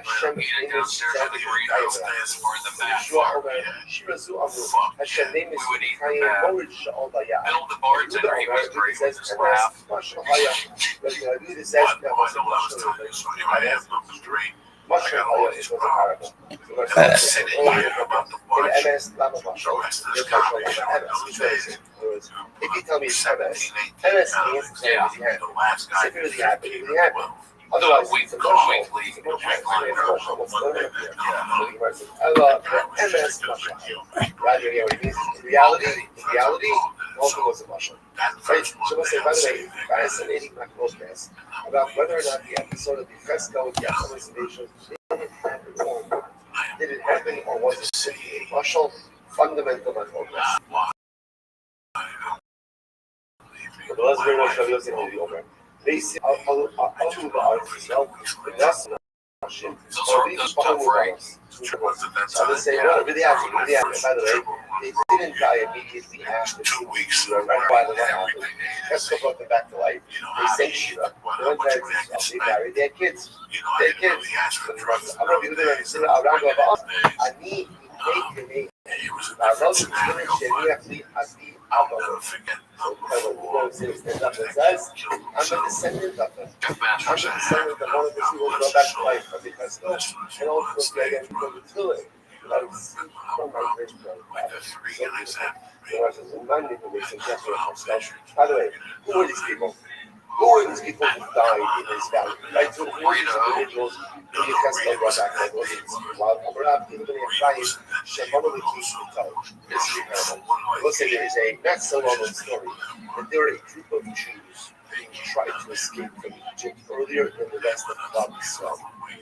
Hashem name is stands for the bathroom. Shira Zu Amru. Hashem name is Kayim Morid Sha'ol Bayah. Bill, the bartender, he was great with his laugh. Mashal Haya. It says that was a Mashal Haya is what a parable. In MS, Lama Mashal. If you tell me it's MS means it's really happened. If it really happened, it really happened. Otherwise, it's a Mashal. MS Mashal. Right here, it means in reality, also was a Mashal. Right? So let's say, by the way, fascinating podcast about whether or not the episode of the Fresco, the Isolation, did it happen or was it simply a Mashal? Fundamental podcast. But let's bring on Shavuos in the over. They see I'll do the arts as well. That's Hashem. So these tough rights. So they say, well, really happened. By the way, they didn't die immediately after 2 weeks. Right by the way, let's go brought them back to life. They say Shira. They went back to they married. They had kids. I'm going to be doing it around about Ani, Nate, I'm a descendant of them. I'm a descendant of one of the people who go back to life because and also again from the Tzilim. That was from my great grandfather. By the way, who are these people? Who are these people who died in this valley? Right? So who are these individuals who you can still go back to while Abraham even in Christ, Shemona the keys to tell. This is incredible. Listen, there is a not so long story, but there are a group of Jews who tried to escape from Egypt earlier than the rest of Club Israel.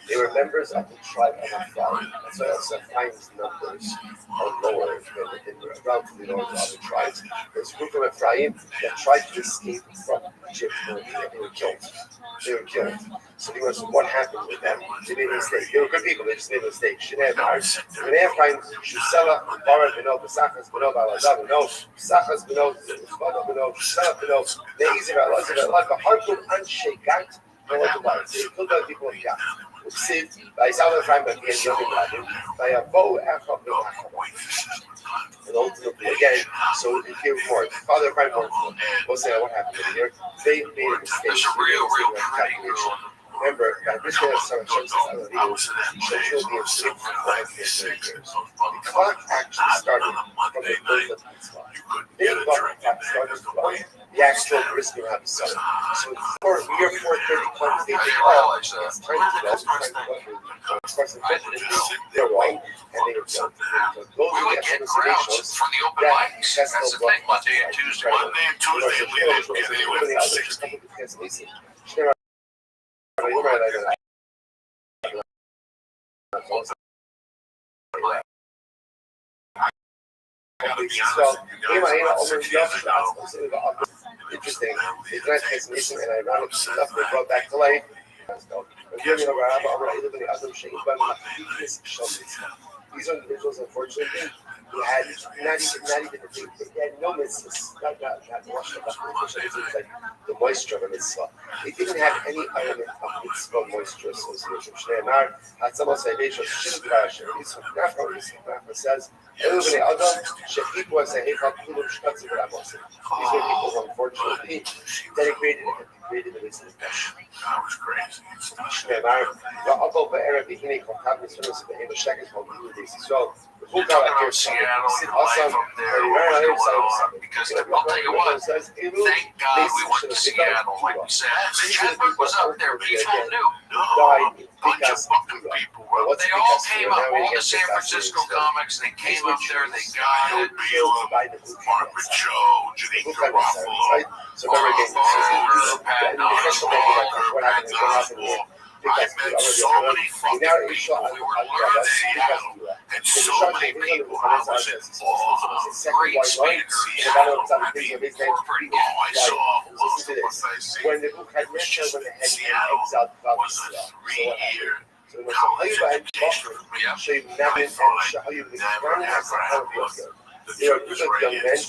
They were members of the tribe of Ephraim. That's why also Ephraim's numbers are lower than relatively lower to other tribes. There's a group of Ephraim that tried to escape from Egypt and they were killed. So he was, what happened with them? They made a mistake. They were good people, they just made a mistake. Shnei Ephraim, Shusela, Barak, Beno, Pesachas, Beno, Balazar, Beno, Pesachas, Beno, Beno, Shusela, Beno, Neizir, Elazar, Elad, Baharkum, Anshegat, no one to buy it. They killed the people of God. Sid, by South Ephraim, but the end of the by a bow, Echab, no Echab. And ultimately, again, so here more. Father Ephraim, we'll say what happened here. They made a mistake. There's a real pretty girl. Remember, this way of some churches, I don't know, should be in 5 years. The clock actually started from the birth of Mitzvah. They thought the clock started from the actual brisket of the sun. So before year 430 comes, they think, oh, it's time to go. They're white, and they were killed. We would get crowds from the open mics. That's the thing, Monday and Tuesday. Interesting. It's not fascination and ironic stuff they brought back to life. These individuals, unfortunately, who had not even they had no mitzvahs, not like the moisture of a mitzvah. They didn't have any element of mitzvah moisture association. Shneimar, Hatzama Saibesha, Shidduch says, everybody Adam, Shechipu Asahefat Kulum Shkatzi Ramos. These are people who unfortunately denigrated and degraded the mitzvah. That was crazy. Shneimar, Va'akol Ba'era Bihine Kotab Mitzvahs Behema Shekes Hom So the You're talking about Seattle and life up there, what was going on, because I'll tell you what, thank God we went to Seattle, like we said. Mitch Hedberg was up there, but people knew. Bunch of fucking people. They all came up, all the San Francisco comics, they came up there, they got it. Margaret Cho, Janine Garofalo, Pat Knox, I met so many fucking people. We were learning Seattle, and so many people. I was in great speed in Seattle. I mean, pretty good. I saw most of what I see. It was just Seattle was a 3-year college education for me. I thought I never have one. They are good young men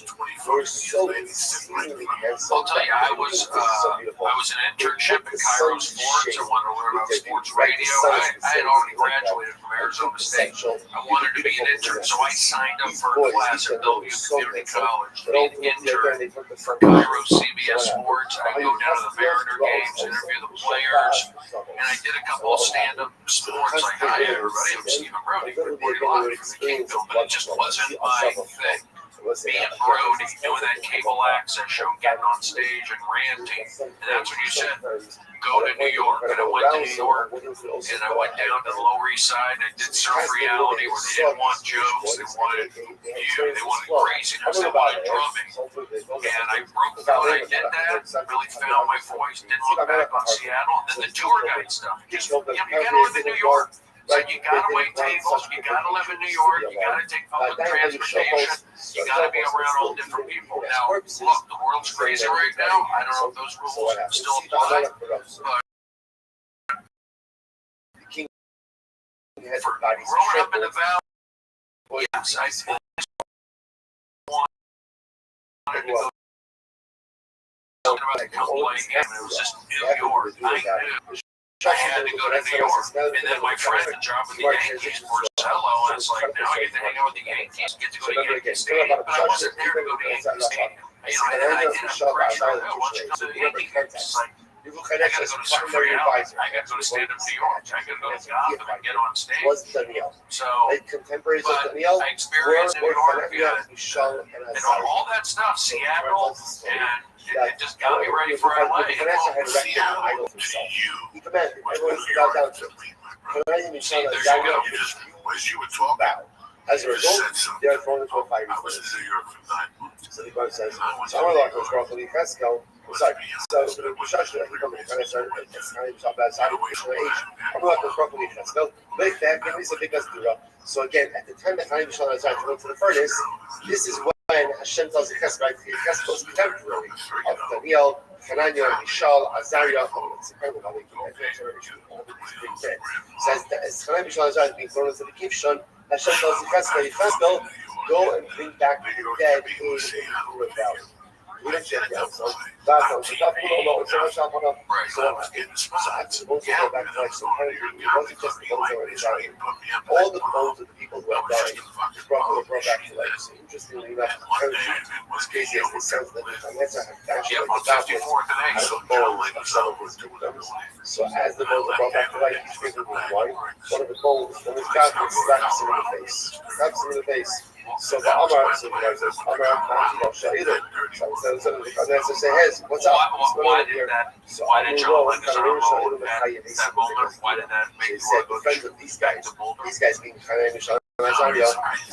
who are so extremely handsome. I'll tell you, I was an internship at Cairo Sports. I wanted to learn about sports radio. I had already graduated from Arizona State. I wanted to be an intern, so I signed up for a class at Bellevue Community College to be an intern for Cairo CBS Sports. I go down to the Mariner games, interview the players, and I did a couple of stand-up sports like hi everybody, I'm Stephen Brody, reporting live from the Kingdom, but it just wasn't my thing. Being Brody, doing that cable access show, getting on stage and ranting, and that's what you said. Go to New York, and I went to New York, and I went down to the Lower East Side, and I did Surf Reality, where they didn't want jokes, they wanted craziness, they wanted drumming, and I broke down, I did that, really found my voice, didn't look back on Seattle, and then the tour guide stuff, just, you gotta live in New York. So you gotta wait tables, you gotta live in New York, you gotta take public transportation, you gotta be around all different people. Now, look, the world's crazy right now. I don't know if those rules still apply, but for growing up in the valley, yes, I wanted to go about a couple of games. It was just New York. I had to go to New York, and then my friend had a job with the Yankees, Porcello, and it's like, now I get to hang out with the Yankees, get to go to Yankee Stadium, but I wasn't there to go to Yankee Stadium. I did a pretty sure, why don't you come to the Yankee games? It's like, I gotta go to Surf Reality, I gotta go to stand up New York, I gotta go to Gotham and get on stage. So, but I experienced New York, and all that stuff, Seattle, and it just got me ready for LA. And Seattle to you. See, there you go. As you were talking, as a result, they are thrown into a fire. I was in New York for 9 months. So the Gemara says, so I'm like Rosh Baruch Cheskel. Sorry. So the Rosh he comes to the Cheskel. It's kind of about side of age. I'm like Rosh Baruch Cheskel. Like that, give me some big dura. So again, at the time that Chaim Yishal Azar to go to the furnace, this is when Hashem tells the Cheskel, Cheskel is contemporary of Daniel, Hananiah, Mishal, Azariah. It's incredible how they keep that. Says that as Chaim Yishal Azar is being thrown into the Kivshon, Hashem tells the Cheskel, go and bring back the dead in the valley. We don't check that. So that's what so that's supposed to go back to like some kind of it wasn't just the bones that were dying. All the bones of the people who have died were brought back to life. So interestingly enough, it's crazy as it sounds that the Vanessa have actually out of the bones of some of his victims. So as the bones are brought back to life, he's drinking wine. One of the bones, when his God slaps him in the face. Slaps him in the face. So the Amar, so the guy says, Amar, so the Vanessa says, hey, what's up? Why did John Lennon that moment? Why did that make he said, the friends of these guys being Chaim Yishal Azariah,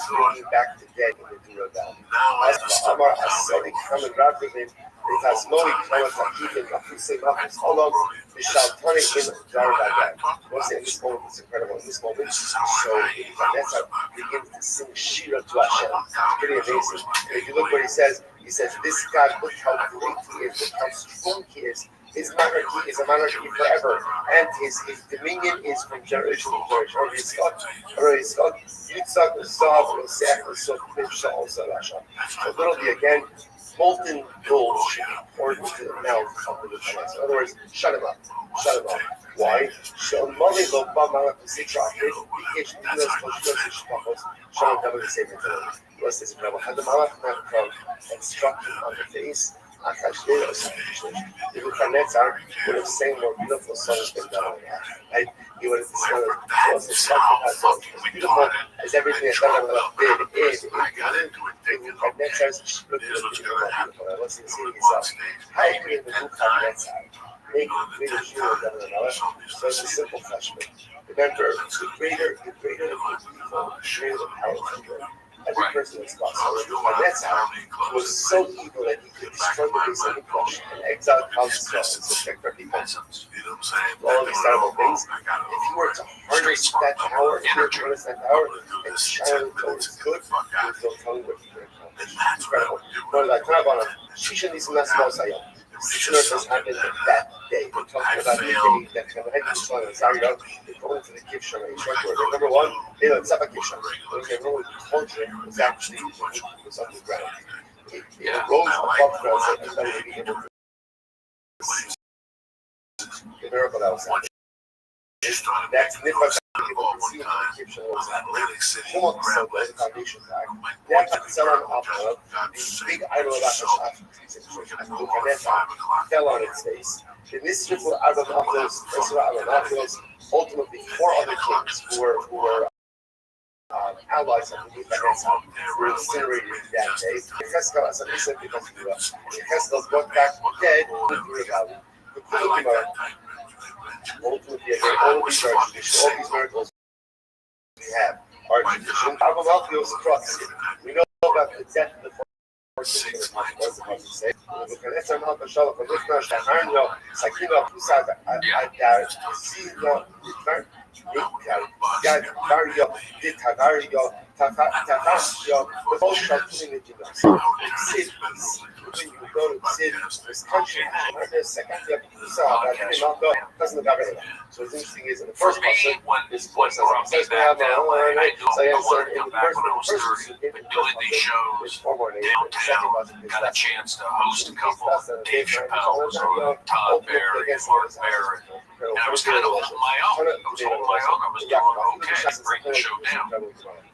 bringing back the dead in the Dura Valley. As the Amar, Asali, Kamen Rav with him, it has no economic activity, Kafusei Mafus Olog, Mishal Tani in Darabagad. What's in this moment? It's incredible in this moment. So Vanessa begins to sing Shira to Hashem. It's pretty amazing. And if you look what he says, this God, look how great he is, look how strong he is. His monarchy is a monarchy forever, and his dominion is from generation to generation. So literally again, molten gold should be poured into the mouth of the Lieutenant. In other words, shut him up. Why? Was this incredible? Had the Malach not come and struck him on the face, the Nebuchadnezzar would have sang more beautiful songs than God. Right? He would have was beautiful as everything that God did is. Nebuchadnezzar's let's see himself. How could the Nebuchadnezzar make greater Jew than another? So it's a simple question. Remember, the greater the evil, the greater the power of good. Every person is possible. And that's how he was so evil that he could destroy the base of the flesh and exile God's soul and subject our people. All of these terrible things. If you were to harness that power, if you were to harness that power and shine it towards good, you would feel telling what you can accomplish. It's incredible. But like Rabbi Rothschild, these are not small saying. 6 miracles happened that day. We're talking about the day that Chaim Yishal Azariah is going to the Kivshon. Number one, they don't have a Kivshon. The Roman culture was actually was underground. It rose above ground and then they began to see the miracle that was happening. That's Nifas. People can see what the Kivshon was happening. Homework is so good, the foundation back. That's the big idol of Hashem. Fell on its face. The mischief of Adonaphilos, ultimately 4 other kings who were allies of the Nebuchadnezzar were incinerated that day. Cheskel, as I said, because Cheskel brought back dead in the valley. The Kulukimah, ultimately again, all of these miracles we have are tradition. Adonaphilos cross. We know about the death of the So what's interesting is in the first person, this voice says, I doing these shows downtown, got a chance to host a couple of Dave Chappelle's or Todd Barry, Mark Barrett, and I was kind of holding my own. I was doing okay, breaking the show down.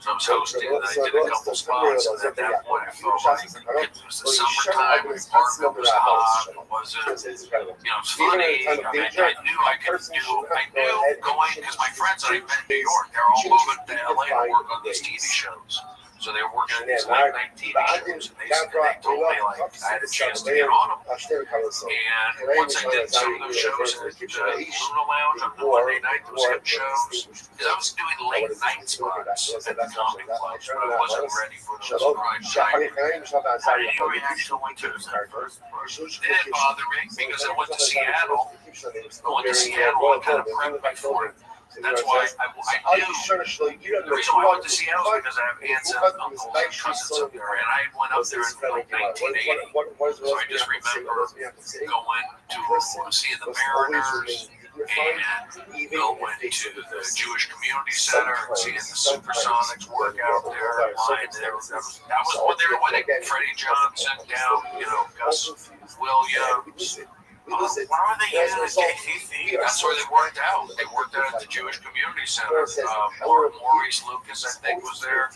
So I was hosting, and I did a couple spots, and at that point I felt like it was the summertime, my partner was hot, it wasn't, it's funny, I knew I could do, I knew going, because my friends I met in New York, they're all moving to LA to work on these TV shows. So they were working at these late night TV shows, and they told me like I had a chance to get on them. And once I did some of those shows at the Luna Lounge on the Monday night, those hip shows, because I was doing late night spots at the comedy clubs, but I wasn't ready for those prime time. How did you react to Winters at first? It didn't bother me because I went to Seattle. I kind of prepped me for it. That's why I knew. The reason why I went to Seattle is because I have aunts and uncles and cousins up there, and I went up there in like 1980. So I just remember going to see the Mariners and going to the Jewish Community Center and seeing the Supersonics work out there. That was when they were winning. Freddie Johnson down, Gus Williams. Why were they using the KCC? That's where they worked out. They worked out at the Jewish Community Center. Maurice Lucas, I think, was there.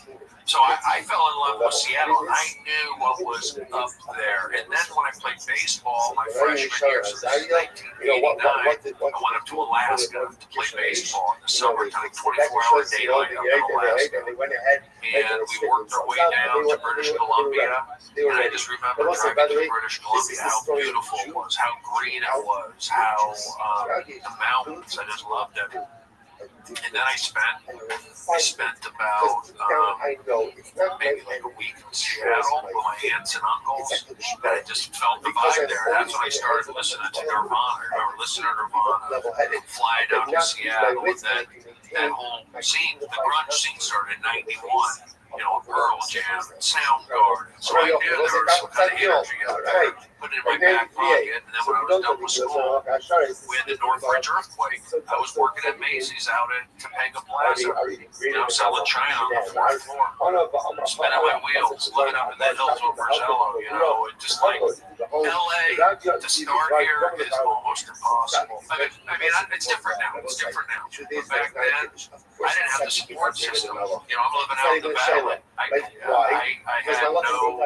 So I fell in love with Seattle, and I knew what was up there. And then when I played baseball my freshman year, so 1989, I went up to Alaska to play baseball in the summertime, 24-hour daylight up in Alaska. And we worked our way down to British Columbia. And I just remember driving through British Columbia, how beautiful it was, how green it was, how the mountains, I just loved it. And then I spent about maybe like a week in Seattle with my aunts and uncles, and I just felt the vibe there. That's when I started listening to Nirvana. I remember listening to Nirvana, flying out to Seattle, and then that whole scene, the grunge scene started in '91. Pearl Jam, Soundgarden. So I knew there was some kind of energy out there. Put it in my back pocket, and then when I was done with school, we had the Northridge earthquake. I was working at Macy's out at Topanga Plaza, selling china on the fourth floor, spinning my wheels, living up in the hills of Rosello, and just like LA to start here is almost impossible. I mean, it's different now. It's different now. But back then, I didn't have the support system. I'm living out in the valley. I had no.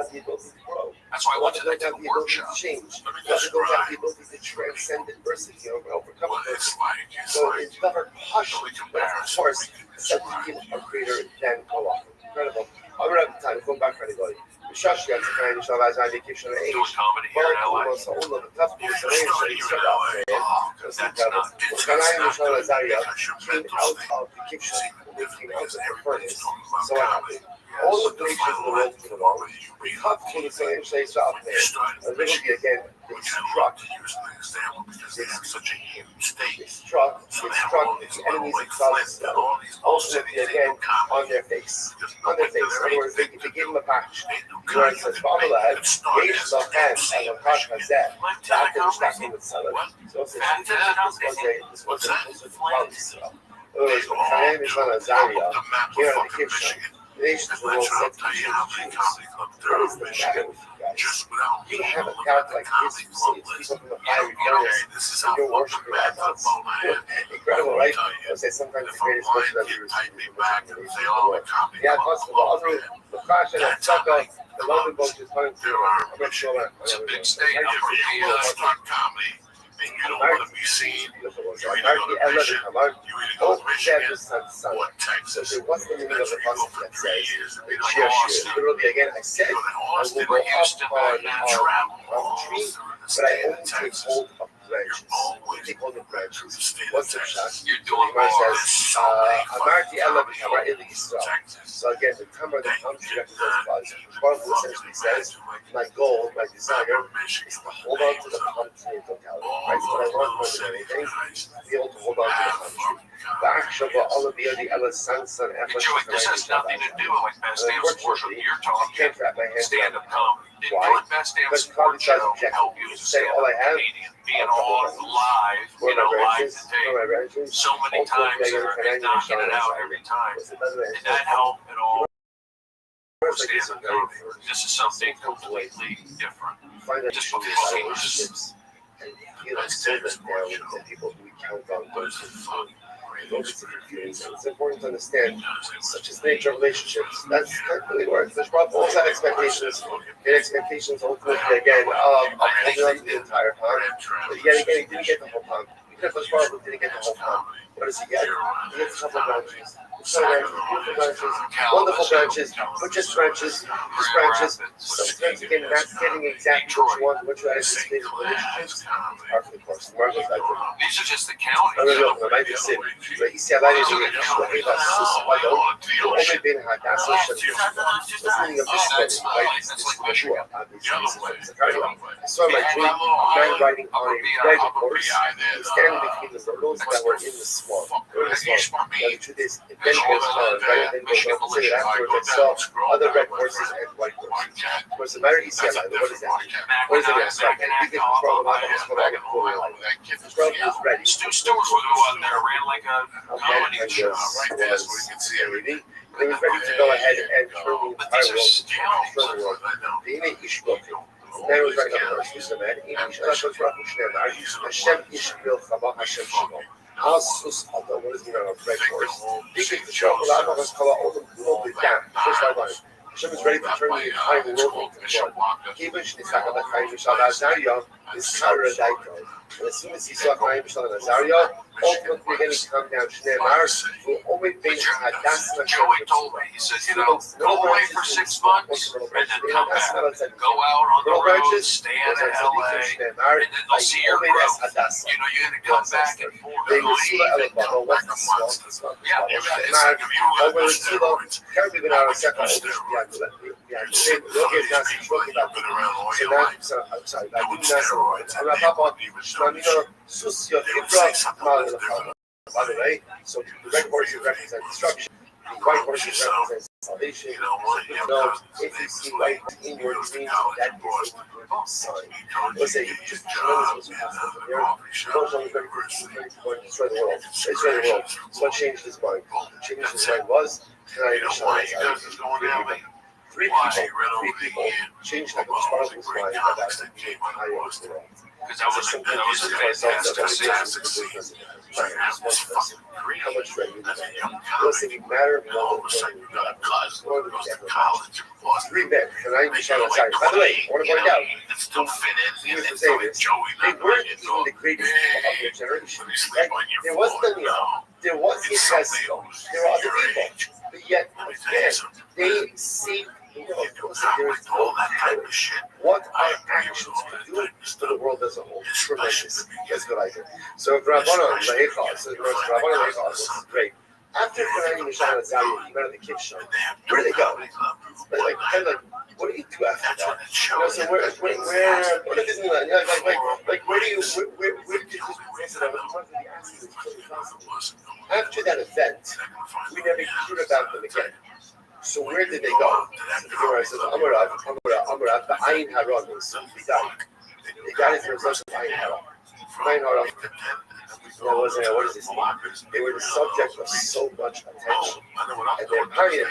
That's why I went to the workshop. Let me describe to transcend adversity, overcome it's adversity. like. So it's never hush, No but of course, something a greater than Allah. Incredible. I'm going to have time to go back for anybody. الشاشه كانت تخيل ان شاء الله عايز عليك شنو ايه Doing comedy here in LA. والله والله تفكر سنين شيء That's not. وكان عايز ان شاء الله زاويه came out of the kitchen we came out of the furnace so what happened all the glaciers in the world came along we cut through the same place up there and literally again they struck they struck the enemies of ultimately again on their face in other words they gave them a patch where it says Baba lad Asians of hands and the patch was that after the stacking with salad so this was a خلينا نشتغل زاوية here in the kitchen nations will all set to you have a character like this you see people from the fiery furnace and you're worshiping idols incredible right I say sometimes the greatest worship that you receive yeah possible the crash and the sucker the London boat is coming through I'm not sure that It's a big state for me. comedy. And you don't want to be seen. You either go to Michigan, you either go to Michigan or Texas. What's the meaning of the You go concept for that 3 says years and be cheers, like cheers. Austin. Literally again, I said You go to I Austin will go or Houston, up on tree, but I only take Texas. hold of branches. You're always Take hold of branches. state of What's the shot? Texas. You're doing Gemara more. says, Amarti Ella B'Kamar Ili Yisrael. Texas. So again, the Kamar, the country represents us. One of essentially says, my goal, my desire is to hold on to the country in totality. Right? So when I want more than anything, to be able to hold on to the country. Ba'achshava all of the other Ella Sansan But Joey, this has nothing to do with like Best Damn Sports. You're talking can't wrap my hands stand-up comedy. Did Why? doing Best Damn Because Sports comedy show doesn't help you as a say all I stand-up have. comedian? Being on live, live to tape. So many times and knocking it out every time. Did that help at all? Stand-up comedy. This is something completely different. Just because relationships and feel like so that now people we count on those different feelings. And it's important to understand such as nature of relationships. That's really works. There's probably always had expectations. And expectations ultimately again holding on to the entire time. But yet again he didn't get the whole time. Because the problem didn't get the whole time. What does he get? He gets a couple of boundaries. beautiful branches, wonderful branches, but just branches, Some friends again not getting exactly what you anticipated relationships are for the course. The Mark goes back to These are just the counties. رئيس ياباني وإذا سوس ويوم وأمي بينها داسة شمس listening of this story, right? This Yeshua, I saw my dream, a man riding on a red horse, standing between the hurdles that were in the swamp. Now the truth is, it then goes on, right? And then goes on to say that afterwards I saw other red horses and white horses. What's the matter? What is that? What is it? You can control the life of the cool life. Control is ready. Stu Stewart would go out there, ran like a comedy show. Right there, so we can see everything. He was ready to go ahead and turn the entire world. The image is broken. Then was right on the first. This is a man. Hashem Ishmael Chava Hashem Shimon. Asus Alta, what is the meaning of red horse? Big control. Lama was called all the glory down. First line. Hashem is ready to turn the entire world into blood. Given Shnisaka Bachayim Shal Azariah is Saradaiko. And as soon as he saw Chaim Shal Azariah, ultimately we're going to come down Shneimar, who only been Hadas. Joey told me, he says, go away for 6 months and then come back. Go out on the road, stay out of LA, and then they'll see your growth. You're going to come back and forth. By the way, so the red horses represent destruction, the white horses represent salvation. If you see white in your dreams, that is a good sign. Let's say you just notice what's happening from here. Those are very going to destroy the world. So what changed his mind? What changed his mind was, three people changed the Chronicles' mind about the entire world. Because that was how much right you listen, it matter more than college. Three men, and I by the way, I want to point out, still fit in. he was saying this, they weren't even the greatest people of their generation. There wasn't any of them. There was the Tesla. There were other people. But yet, again, they see what our actions can do to the world as a whole. Tremendous. That's what I think. So Rabbanon Leichas, this is great. After Kanani Mishal and Zali, he went on the kids' show. Where do they go? What do you do after that? So where what is Disneyland? Where do you after that event, we never heard about them again. So where did they go? So the Gemara says, Amarav, the Ayin Haron, they died. They died as a result of Ayin Haron. Ayin Haron, what does this mean? They were the subject of so much attention. And their piety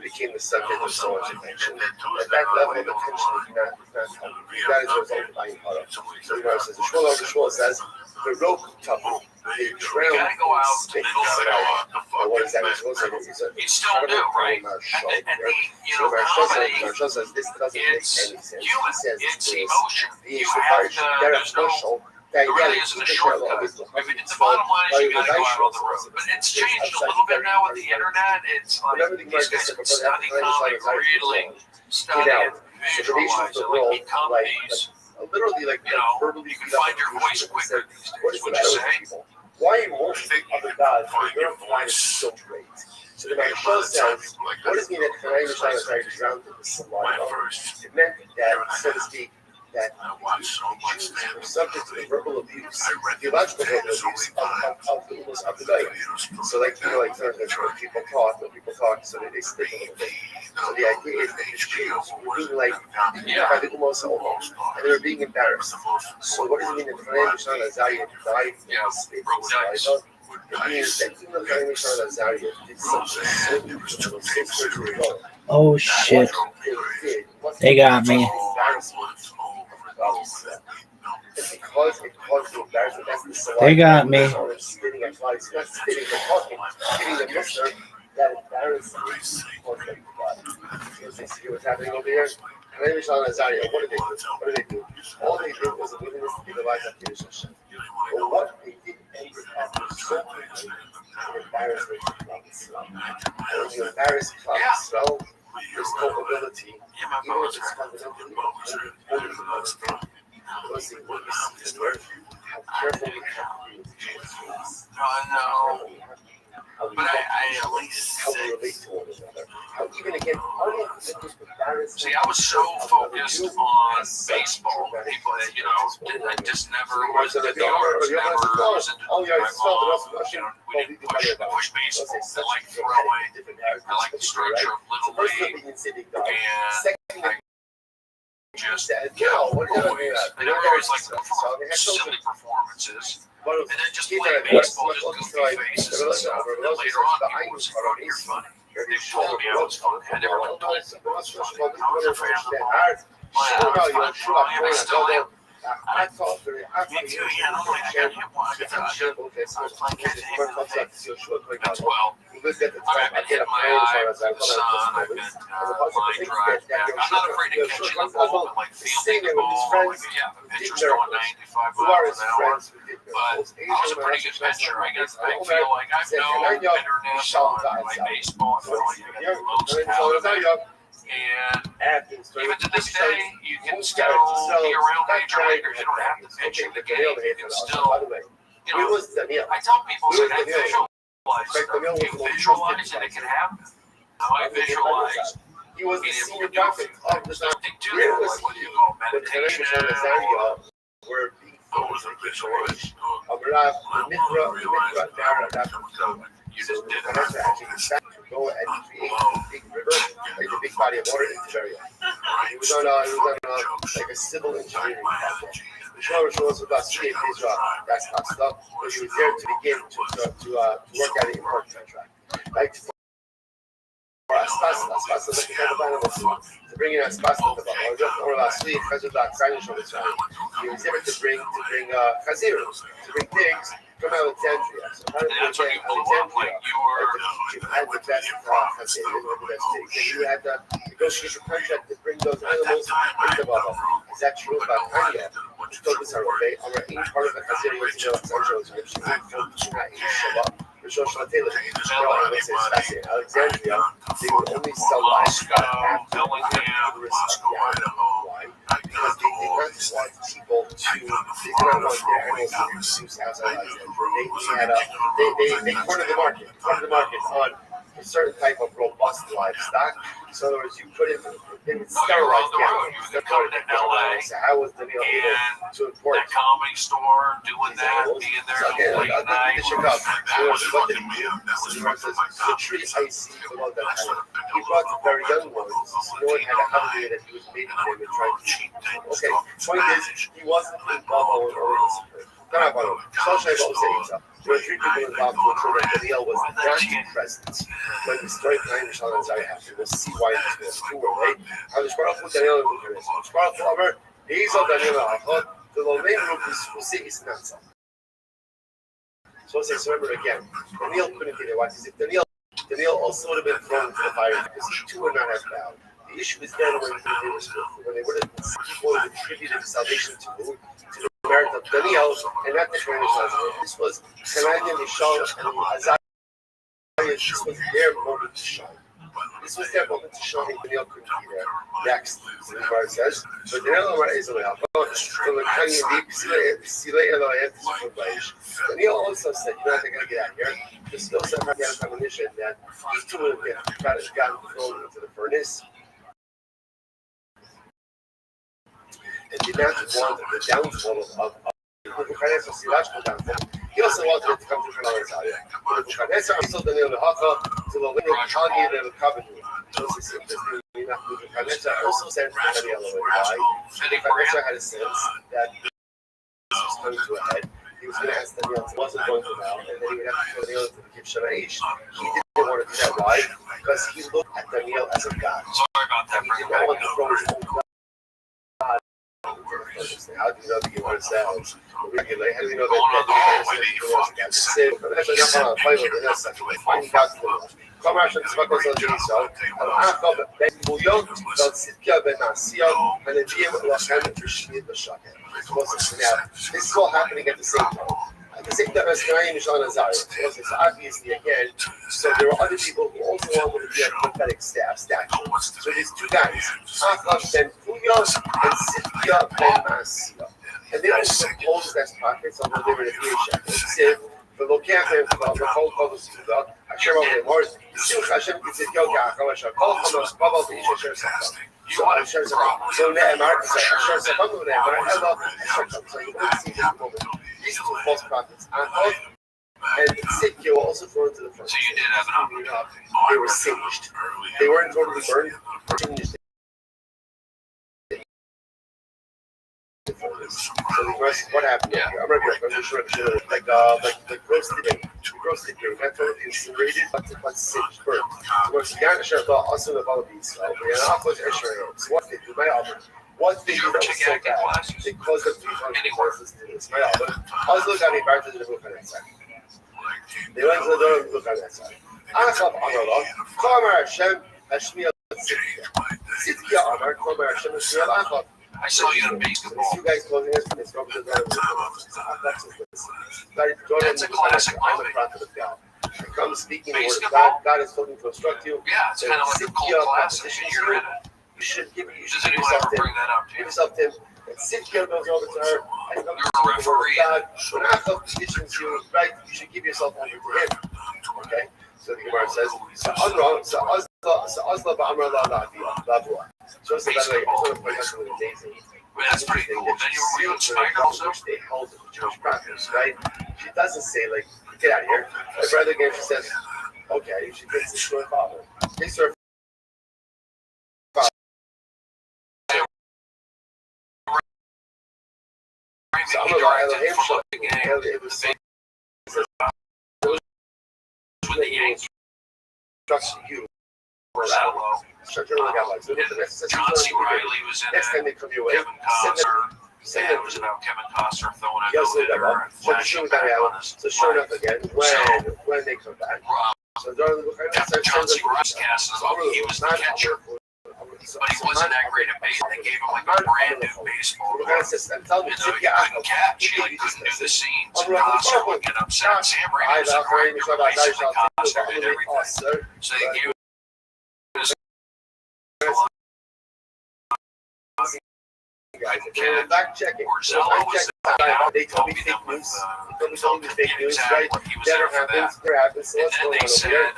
became the subject of so much attention. At that level of attention is not healthy. That is the result of Ayin Haron. So the Gemara says, the Shmuel says, the rope tapu. They drowned in space. What is that? It's still new, right? Marshall says this doesn't make any sense. He says it's emotion. You have there really isn't a shortcut. I mean, the bottom line is you got to go out on the road. But it's changed a little bit now with the internet. It's like these guys can study comic, really study it, visualize it, like become these. Literally, you can find your voice quicker these days. Would you say? Why worship other gods when your voice is so great? So the Marshall says, what does it mean that Chaim Mishal is drowned in the saliva? It meant that, so to speak, that Jews were subject to verbal abuse, theological verbal abuse of the day. So sometimes when people talk, so they speak a little bit. So the idea is that the Jews were being by the Umos almost, and they were being embarrassed. So what does it mean that Chaim Mishal Azariah died in the space of saliva? It means that even though Chaim Mishal Azariah did something so spiritual, oh shit, they got me. Because it caused the embarrassment, that's the saliva. They got me. Spitting at flies, not spitting, but talking, spitting the listener, that embarrassment caused them to die. You see what's happening over here? Chaim Mishal Azariah, what did they do? All they did was a willingness to give the life of Hashem. But what they did ended up so quickly embarrassment to Klal Yisrael. And when you embarrass Klal Yisrael, there's culpability, even if it's fundamentally unimportant. Because what you see is how careful we have to be with Jesus. But I at least how we relate to one another. How even again, see, I was so focused on baseball. People that, I just never was into the arts, never was into my mom. We didn't push baseball. I like throwing. I like the structure of Little League. And I just always, I never always liked silly performances. And then just playing baseball, just goofy faces and stuff. And then later on, people would say, "Oh, you're funny." They told me I was funny. I never told them I was funny. I was a fan of the ball. I was fun drawing, and I still am. Me too, yeah, I got hit one. I was playing catch and hit in the face. That's well. I've hit my eye with the sun. I've been line drive back. I'm not afraid of catching the ball. I like fielding the ball. Like, yeah, the pitcher's going 95 miles an hour. But I was a pretty good pitcher. I feel like I've no bitterness on my baseball. I feel like I got the most out of it. And even to this day, you can still be around major leaguers. You don't have to pitch in the game. You can still, I tell people, I visualize stuff. You visualize and it can happen. Now I visualize being able to do something to that, like what you call meditation. Where was a visualization. You just did it. Go and create a big river, like a big body of water in Tiberia. He was on like a civil engineering project. Rosh was about State Israel, that's not stuff, but he was there to begin to work at an import contract. Like for Aspas, to bring in Aspas, or last week, he was there to bring Chazir, to bring pigs from Alexandria. So and that's what you belong, like you had the best Chazir, you had the negotiation contract to bring those animals into Baba. Is that true about Kanye? We told this our main part of the Chazir was in Alexandria, was Rishon Shabbat. Alexandria, they would only sell livestock after why? Because they did not want people to, they did not want their animals to produce outside Alexandria. They cornered the market on a certain type of robust livestock. So in other words, you couldn't, they would sterilize the animals. You go to LA, so how was the deal able to import that comedy store, doing that, being there late night. The tree I see below that time. He brought the very young ones. No one had a holiday that he was mating them and trying to cheat. Okay, point is, he wasn't involved in there were three people involved in the children. Daniel was not present when the story behind the Shalom Zari happened. We'll see why this was true, right? How the Shbarach Daniel is Shbarach Omer, he's on Daniel Ahod, the Lomain group will see his Nansa. So it says, remember again, Daniel couldn't be there. Why? Because if Daniel also would have been thrown into the fire because he too would not have bowed. The issue is then when they would have people would have attributed salvation to the merit of Daniel and not the Shbarach. This was Hananiah, Mishael, and Azariah. This was their moment to shine. This was their moment to shine. Daniel couldn't be there. Next, the Gemara says, but Daniel is a Daniel also said, you're not going to get out here. The skill set had the premonition that he too would have gotten thrown into the furnace. And did not want the downfall of he also wanted to come to Canada. Nebuchadnezzar told Daniel to the window of Kanye and the covenant. Nebuchadnezzar also sent Daniel away. Why? Nebuchadnezzar had a sense that this was coming to a head. He was going to ask Daniel if it wasn't going to now, and then he would have to throw Daniel to the Egyptian age. He didn't want to do that. Why? Because he looked at Daniel as a god. Sorry about that. He did not want to throw his own god. How do you know that you want to say? How do you know that this is all happening at the same time. At the same time as Naim Shana Zayah. So obviously, again, so there were other people who also wanted to be a prophetic statue. So these two guys, Achab ben Puya and Sitya ben Masiya. And they were supposed as prophets, although they were the Yeshua. For Lokachem, for the whole Kodos Suda, Hashem of the Lord, Simch Hashem, it's a yoga, Hamasha, Kol Hamas, Babal, the Isha Shem. So Hashem, so Ne'emar, Hashem, Sefam, Ne'emar, Ella, Hashem. So you don't see this moment. These two false prophets, Achab and Sitya were also thrown into the furnace. So you did have an opportunity. They were singed. They weren't totally burned. Singed. So what happened? Yeah. I'm like roasted meat. Roasted meat. Not totally incinerated, but singed, burnt. So also the Balabis. So what they do, my album. What they do that was so bad, they caused them to be unforces to this. My album. Also got me back to the book on that side. They went to the door and looked on that side. Achab Amallah, Kamar Hashem, Hashmiel Sitkia Amar, Kamar Hashem, Hashmiel Achab. I saw you in basketball. You guys closing us from this That's a classic I'm a prophet of God. I come speaking the word of God. God is told me to instruct you. Yeah, it's kind of like a cult classic. You're in it. You should give it. Does anyone ever bring that up to you? Give yourself to him. And Sitkia goes over to her. And You're a referee. When Achab petitions you, right, you should give yourself over to him. Okay? So the Gemara says, so Azla Ba'amra La Lavua. So it's about like, I want to point out something amazing. That's pretty cool. Then you were inspired also? They held the Jewish practice, right? She doesn't say, like, get out of here. My brother again, she says, okay, you should get this to her father. This to her father. So I'm going to Elohim Shah. It was with the Yankees. Trust you. Rosello. So John C. Reilly was in next time they it. come your way, Kevin Costner. Yeah, it was about Kevin Costner throwing a no-hitter and flashing back on us. So sure enough, again, when they come back, so John C. Ross cast, he was the catcher, but he wasn't that great at baseball. They gave him like a brand new baseball glove. He couldn't catch. He couldn't do the scenes. And Costner would get upset. Sam Raimi was a great basically Costner did everything. So they gave him fact checking. They told me fake news. They told me fake news, right? Never happens. Never happens. So what's going on over here?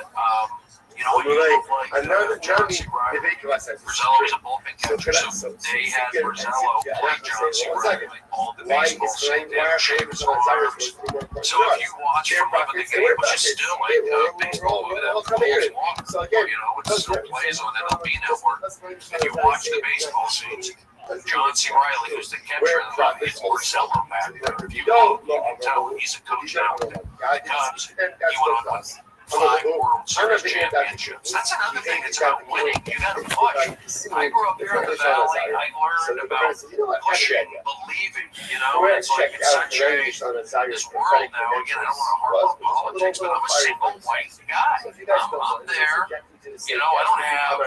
you know, when you look like another John C. Reilly, Rosello was a bullpen catcher, so they had Rosello play John C. Reilly all the baseball, so they had shapes on arms. So if you watch from up in the game, which is still like baseball movie that always walks, you know, it still plays on MLB Network, and you watch the baseball scenes, John C. Reilly, who's the catcher in the front, is Rosello back there. If you look, you can tell he's a coach now because he went on 5 World Series championships. That's another thing. It's about winning. You got to push. I grew up here in the Valley. I learned about pushing, believing. You know, it's like it's such this world now. Again, I don't want to harp on politics, but I'm a single white guy. I'm there. You know, I don't have.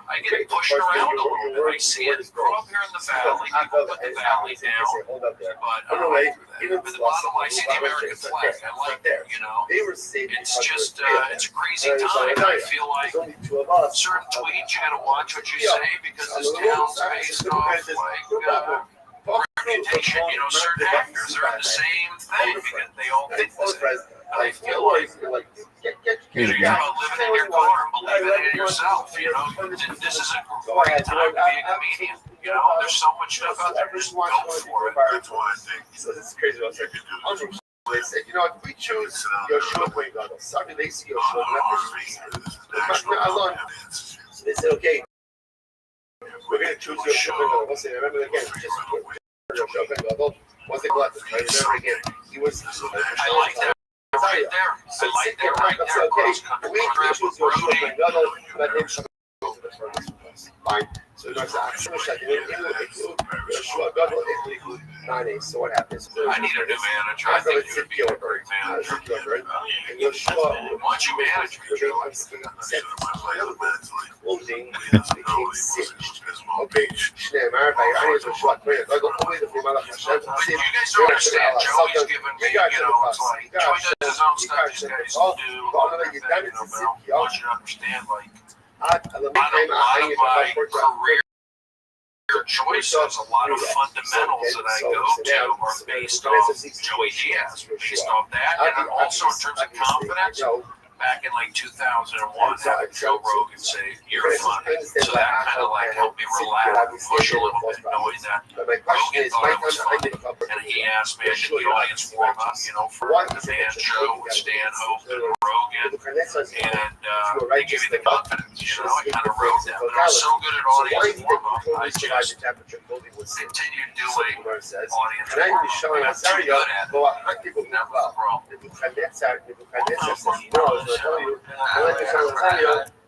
I get pushed around a little bit. I see it. Grew up here in the Valley. People put the Valley down, but the bottom line, I see the American flag. I like that. You know, it's just it's a crazy time. I feel like certain tweets you got to watch what you say because this town's based off like reputation. You know, certain actors are in the same thing because they all think the same. I feel like you're about living in your car and believing in yourself. You know, this is a great time to be a comedian. You know, there's so much stuff out there. Just go for it. That's why I think so. This is crazy. They said, you know what, we choose Yoshua Queen God. Sorry, they see Yoshua. So they said, okay, we're going to choose Yoshua Queen God. Once they remember again, just Yoshua Queen God. Once they go out to try to remember again, he was. I like that. Right there. I like that right there. Okay, we choose Yoshua Queen God. Let him come to the furnace with us. Fine. So the Gemara says, so what happens? I need a new manager. I think you would be a great manager. And Yeshua, Once you manage me, Joe, clothing became singed. Okay, Shneimar, Bayani, Yeshua, I go only the Femala Hashem. but you guys don't understand. Joey's giving me, it's like, Joey does his own stuff, these guys will do, but I want you to understand, like, a lot of my career choices, a lot of fundamentals that I go to are based off Joey Diaz, based off that, and also in terms of confidence. Back in like 2001, having Joe Rogan say, "You're funny," so that kind of like helped me relax, push a little bit, knowing that Rogan thought I was funny. And he asked me, I did the audience warm up, for the Man Show with Stan Hope and Rogan, and they give you the confidence. I kind of wrote that, but I was so good at audience warm up, I just continued doing audience warm up. I got too good at it. That was the problem.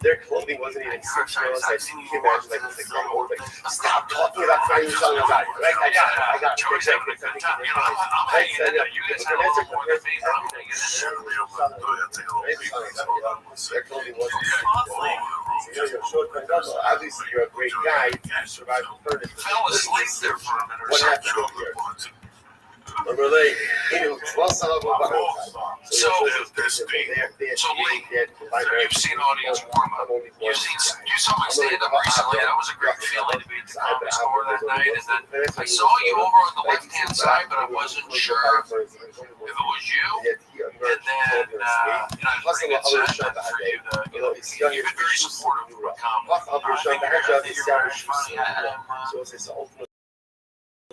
Their clothing wasn't even $6. Like, can you imagine, like, it's like, stop talking about finding something about it. Right? I got it. Joey's having a good time. I'm hanging in there. You guys have a little more than me, but I'm hanging in there. Their clothing wasn't obviously, you're a great guy. You survived the furnace. Fell asleep there for a minute or What happened something. here? Really, So you've seen audience warm up. You saw my stand up recently. That was a great feeling to be at the Comedy Store that night. And then I saw you over on the left hand side, but I wasn't sure if it was you. And then I was pretty excited for you to. You've been very supportive of comedy. I think you're very funny.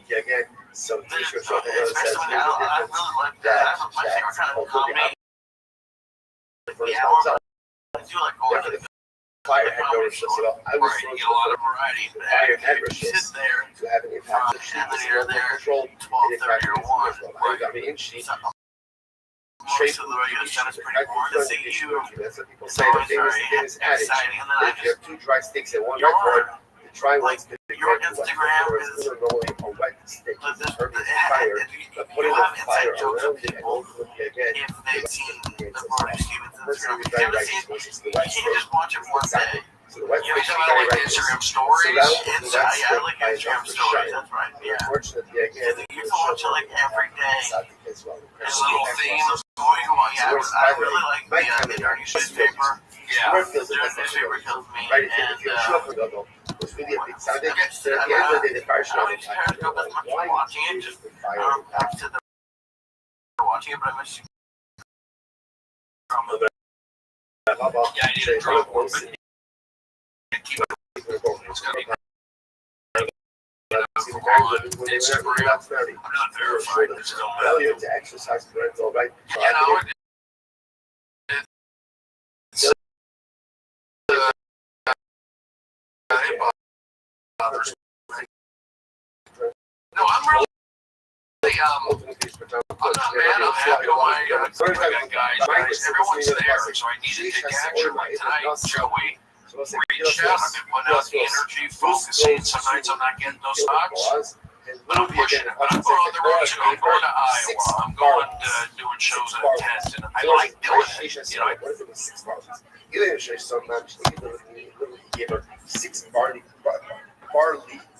Again, so Especially, I really like that. My favorite kind of comedy. I do like going to the fire head memberships. I was you get a lot of variety. fire head memberships sit there to have an impact. and then you're there Control 12:30 or 1. I mean, in sheet. Most of the radio stations pretty boring. That's That's what people say. The famous adage. exciting. And then If you have two dry sticks and one red one, the dry one's going to be your red. Instagram is normally a wet stick. But this, Fire. But putting you the have fire inside jokes around of it and people ultimately again. if they've seen the Brody Stevenson's Person film. with You very haven't right seen, choices, the you wet can't stick. just watch it for one day. So the wet You know, stick I like Instagram stories. I like Instagram stories. That's right. Yeah. Unfortunately, again, You can watch it like every day. as well. There's little themes Going on. Yeah, I really like the Dirty newspaper. Yeah. The newspaper kills me. Right, And if you're sure it was really a big sound. At the end of the day, the fire should I don't even Periscope as much as watching it. Just the fire back to the watching it, but I miss Yeah, I need to drop one. But it's gonna be Instagram. I'm not verified. It's still failure to exercise parental right. It bothers me. No, I'm really I'm not mad. I'm happy with my I got guys. Everyone's there, so I needed to take action. Like tonight, Joey reached out. I've been putting out the energy, focusing. Some nights I'm not getting those thoughts, but I'm pushing it. But I'm going on the road too. I'm going to Iowa. I'm going to doing shows in a tent, and I like doing it. You know, What if it was 6 bars? You didn't show some match. You gave her 6 barley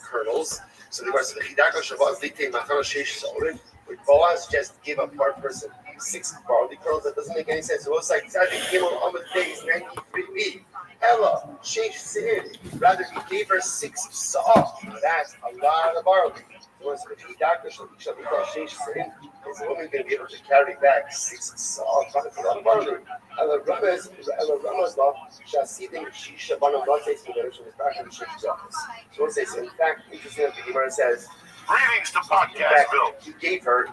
kernels. So the rest of the Hidako Shabbat, they take Machana Sheish Sorin. With Boaz just give a per person 6 barley kernels. That doesn't make any sense. It was like Tzaddik Gimel Amud Beis 93b. Ella Sheish Seir. Rather, he gave her 6 saw. That's a lot of barley. Was the Hidako Shabbat Sheish Seir. Is the woman going to be able to carry back 6 saw? That's a lot of barley. Ella Ramaz law. Shasidim Shisha Banavates. So we'll say so. In fact, interesting that the Gemara says. Greetings to Podcast Bill. He gave her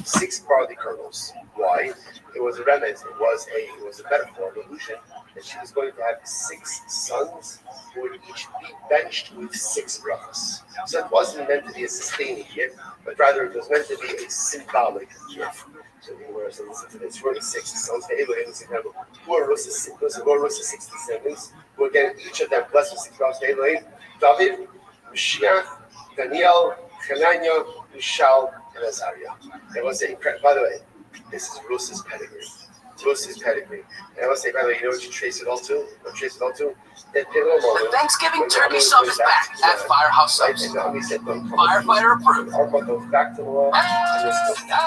6 barley kernels. Why? It was a remez. It was a metaphor, an illusion, that she was going to have 6 sons who would each be benched with 6 brachas. So it wasn't meant to be a sustaining gift, but rather it was meant to be a symbolic gift. So the Gemara says, listen to this: 6 sons. Who are Russia's 6 descendants? Who again, each of them blessed with 6 brachas. David, Mashiach, Daniel, Hananiah, Mishael, and Azariah. I want to say, by the way, this is Rus's pedigree. Rus's pedigree. And I want to say, by the way, you know what you trace it all to? The Thanksgiving turkey sub is back at Firehouse Subs. Firefighter approved. Back to the law. And now,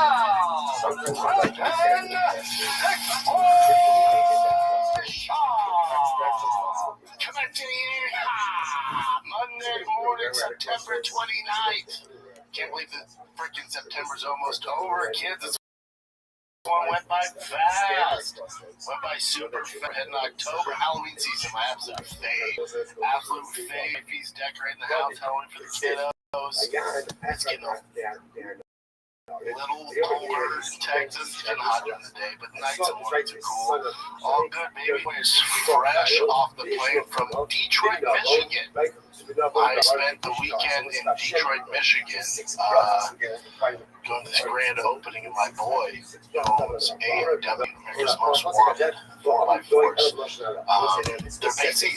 Monday morning, September 29th. Can't believe that freaking September's almost over, kids. This one went by fast. Went by super fast. Heading October, Halloween season, my absolute fave. Absolute fave. He's decorating the house, Halloween for the kiddos. It's getting a little colder in Texas. It's getting hot during the day, but nights and mornings are cool. All good, baby. It's fresh off the plane from Detroit, Michigan. I spent the weekend in Detroit, Michigan, doing this grand opening of my boy, owns A&W, America's Most Wanted, 4x4s.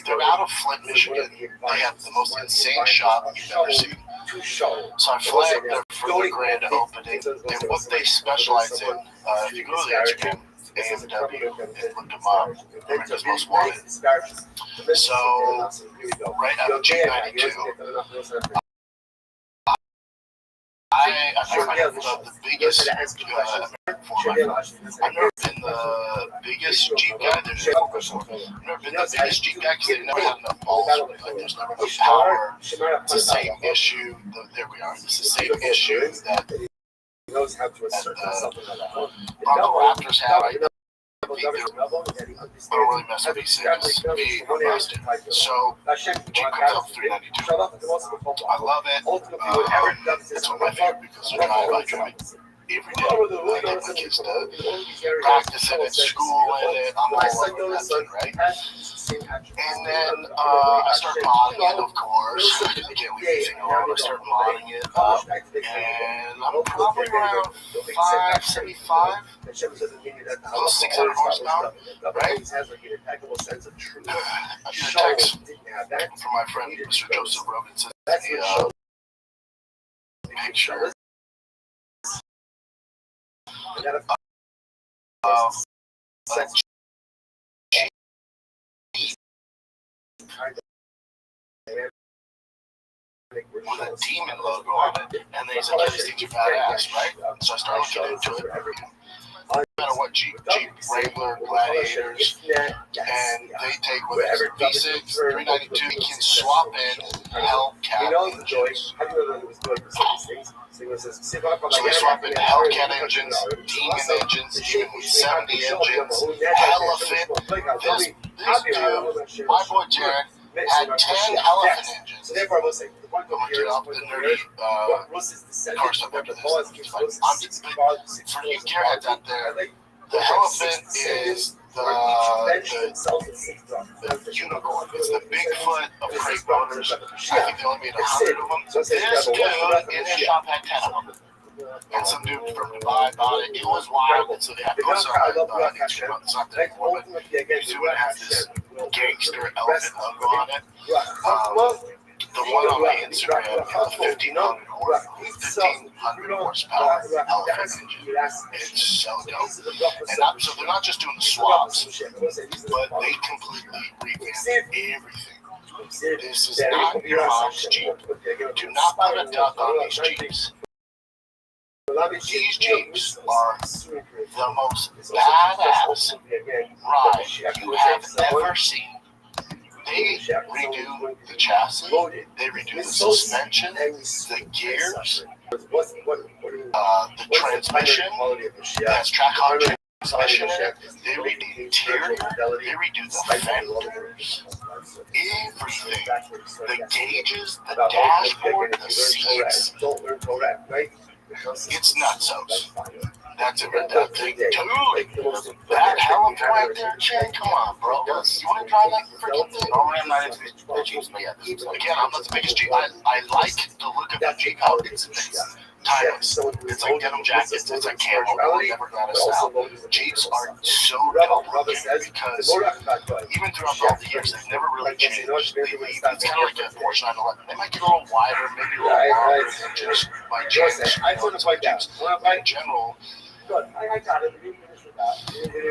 They're out of Flint, Michigan. They have the most insane shop you've ever seen. So I flagged them for the grand opening, and what they specialize in, if you go to the Instagram, A&W, and look them up, America's Most Wanted. So, right out of G92, I've never been the biggest, I've never been the biggest Jeep guy. I've never been the biggest Jeep guy because they've never had enough balls. Like, there's never enough power. It's the same issue. There we are. It's the same issue that the Bronco Raptors have. I don't really mess with these things. Me, I'm busted. So, Jeep comes up 392. I love it. It's one of my favorite because I drive every day. I get my kids to practice it at school in it. I'm all over that thing, right? And then I start modding it, of course. I can't leave anything alone. I start modding it up. And I'm probably around 575. Close 600 horsepower, right? I get a text from my friend, Mr. Joseph Robinson, a picture of with a demon logo on it, and they said, these things are badass, right? So I started looking into it. No matter what Jeep Wrangler, Gladiators, and they take with it V6, 392, you can swap in Hellcat engines. So we swap in Hellcat engines, Demon engines, even 70 engines, Elephant. This dude, my boy Jared, had 10 Elephant engines. I'm going to get off the nerdy car stuff after this. For you gearheads out there, the Elephant is the unicorn. It's the Bigfoot of freight motors. I think they only made 100 of them. This dude in his shop had 10 of them. And some dude from Dubai bought it. It was wild. So they had posted on Instagram. It's not that anymore, but YouTube would have this gangster elephant logo on it. The one on my Instagram has a 1500 horsepower elephant engine. It's so dope. And so they're not just doing the swaps, but they completely revamped everything. This is not your mom's Jeep. Do not put a duck on these Jeeps. These Jeeps are the most badass ride you have ever seen. They redo the chassis, they redo the suspension, the gears, the transmission, that's track-on transmission in it. They redo the interior, they redo the fenders, everything. The gauges, the dashboard, the seats. It's nutsos. That's a that thing. Dude, that Hellcat right there, Chad, come on, bro. You want to drive that freaking thing? Normally I'm not into the Jeeps, but yeah, again, I'm not the biggest Jeep. I like the look of the Jeep, how it's timeless. It's like denim jackets. It's like camel. Really never got us out. Jeeps are so dope because even throughout all the years, they've never really changed. It's kind of like a Porsche 911. They might get a little wider, maybe a little longer than just by change. In general,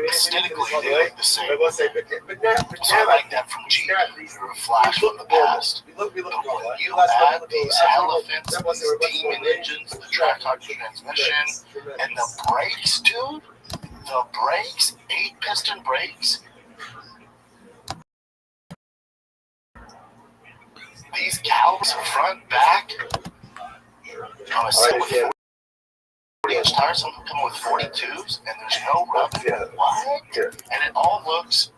aesthetically, they look the same. So I like that from Jeep. They're a flash from the past. But when you add these elephants, these demon engines, the track-hard transmission, and the brakes, dude, the brakes, 8-piston brakes, these calibers front, back, on a set with 40-inch tires, some come with 42s, and there's no rubbing. What? And it all looks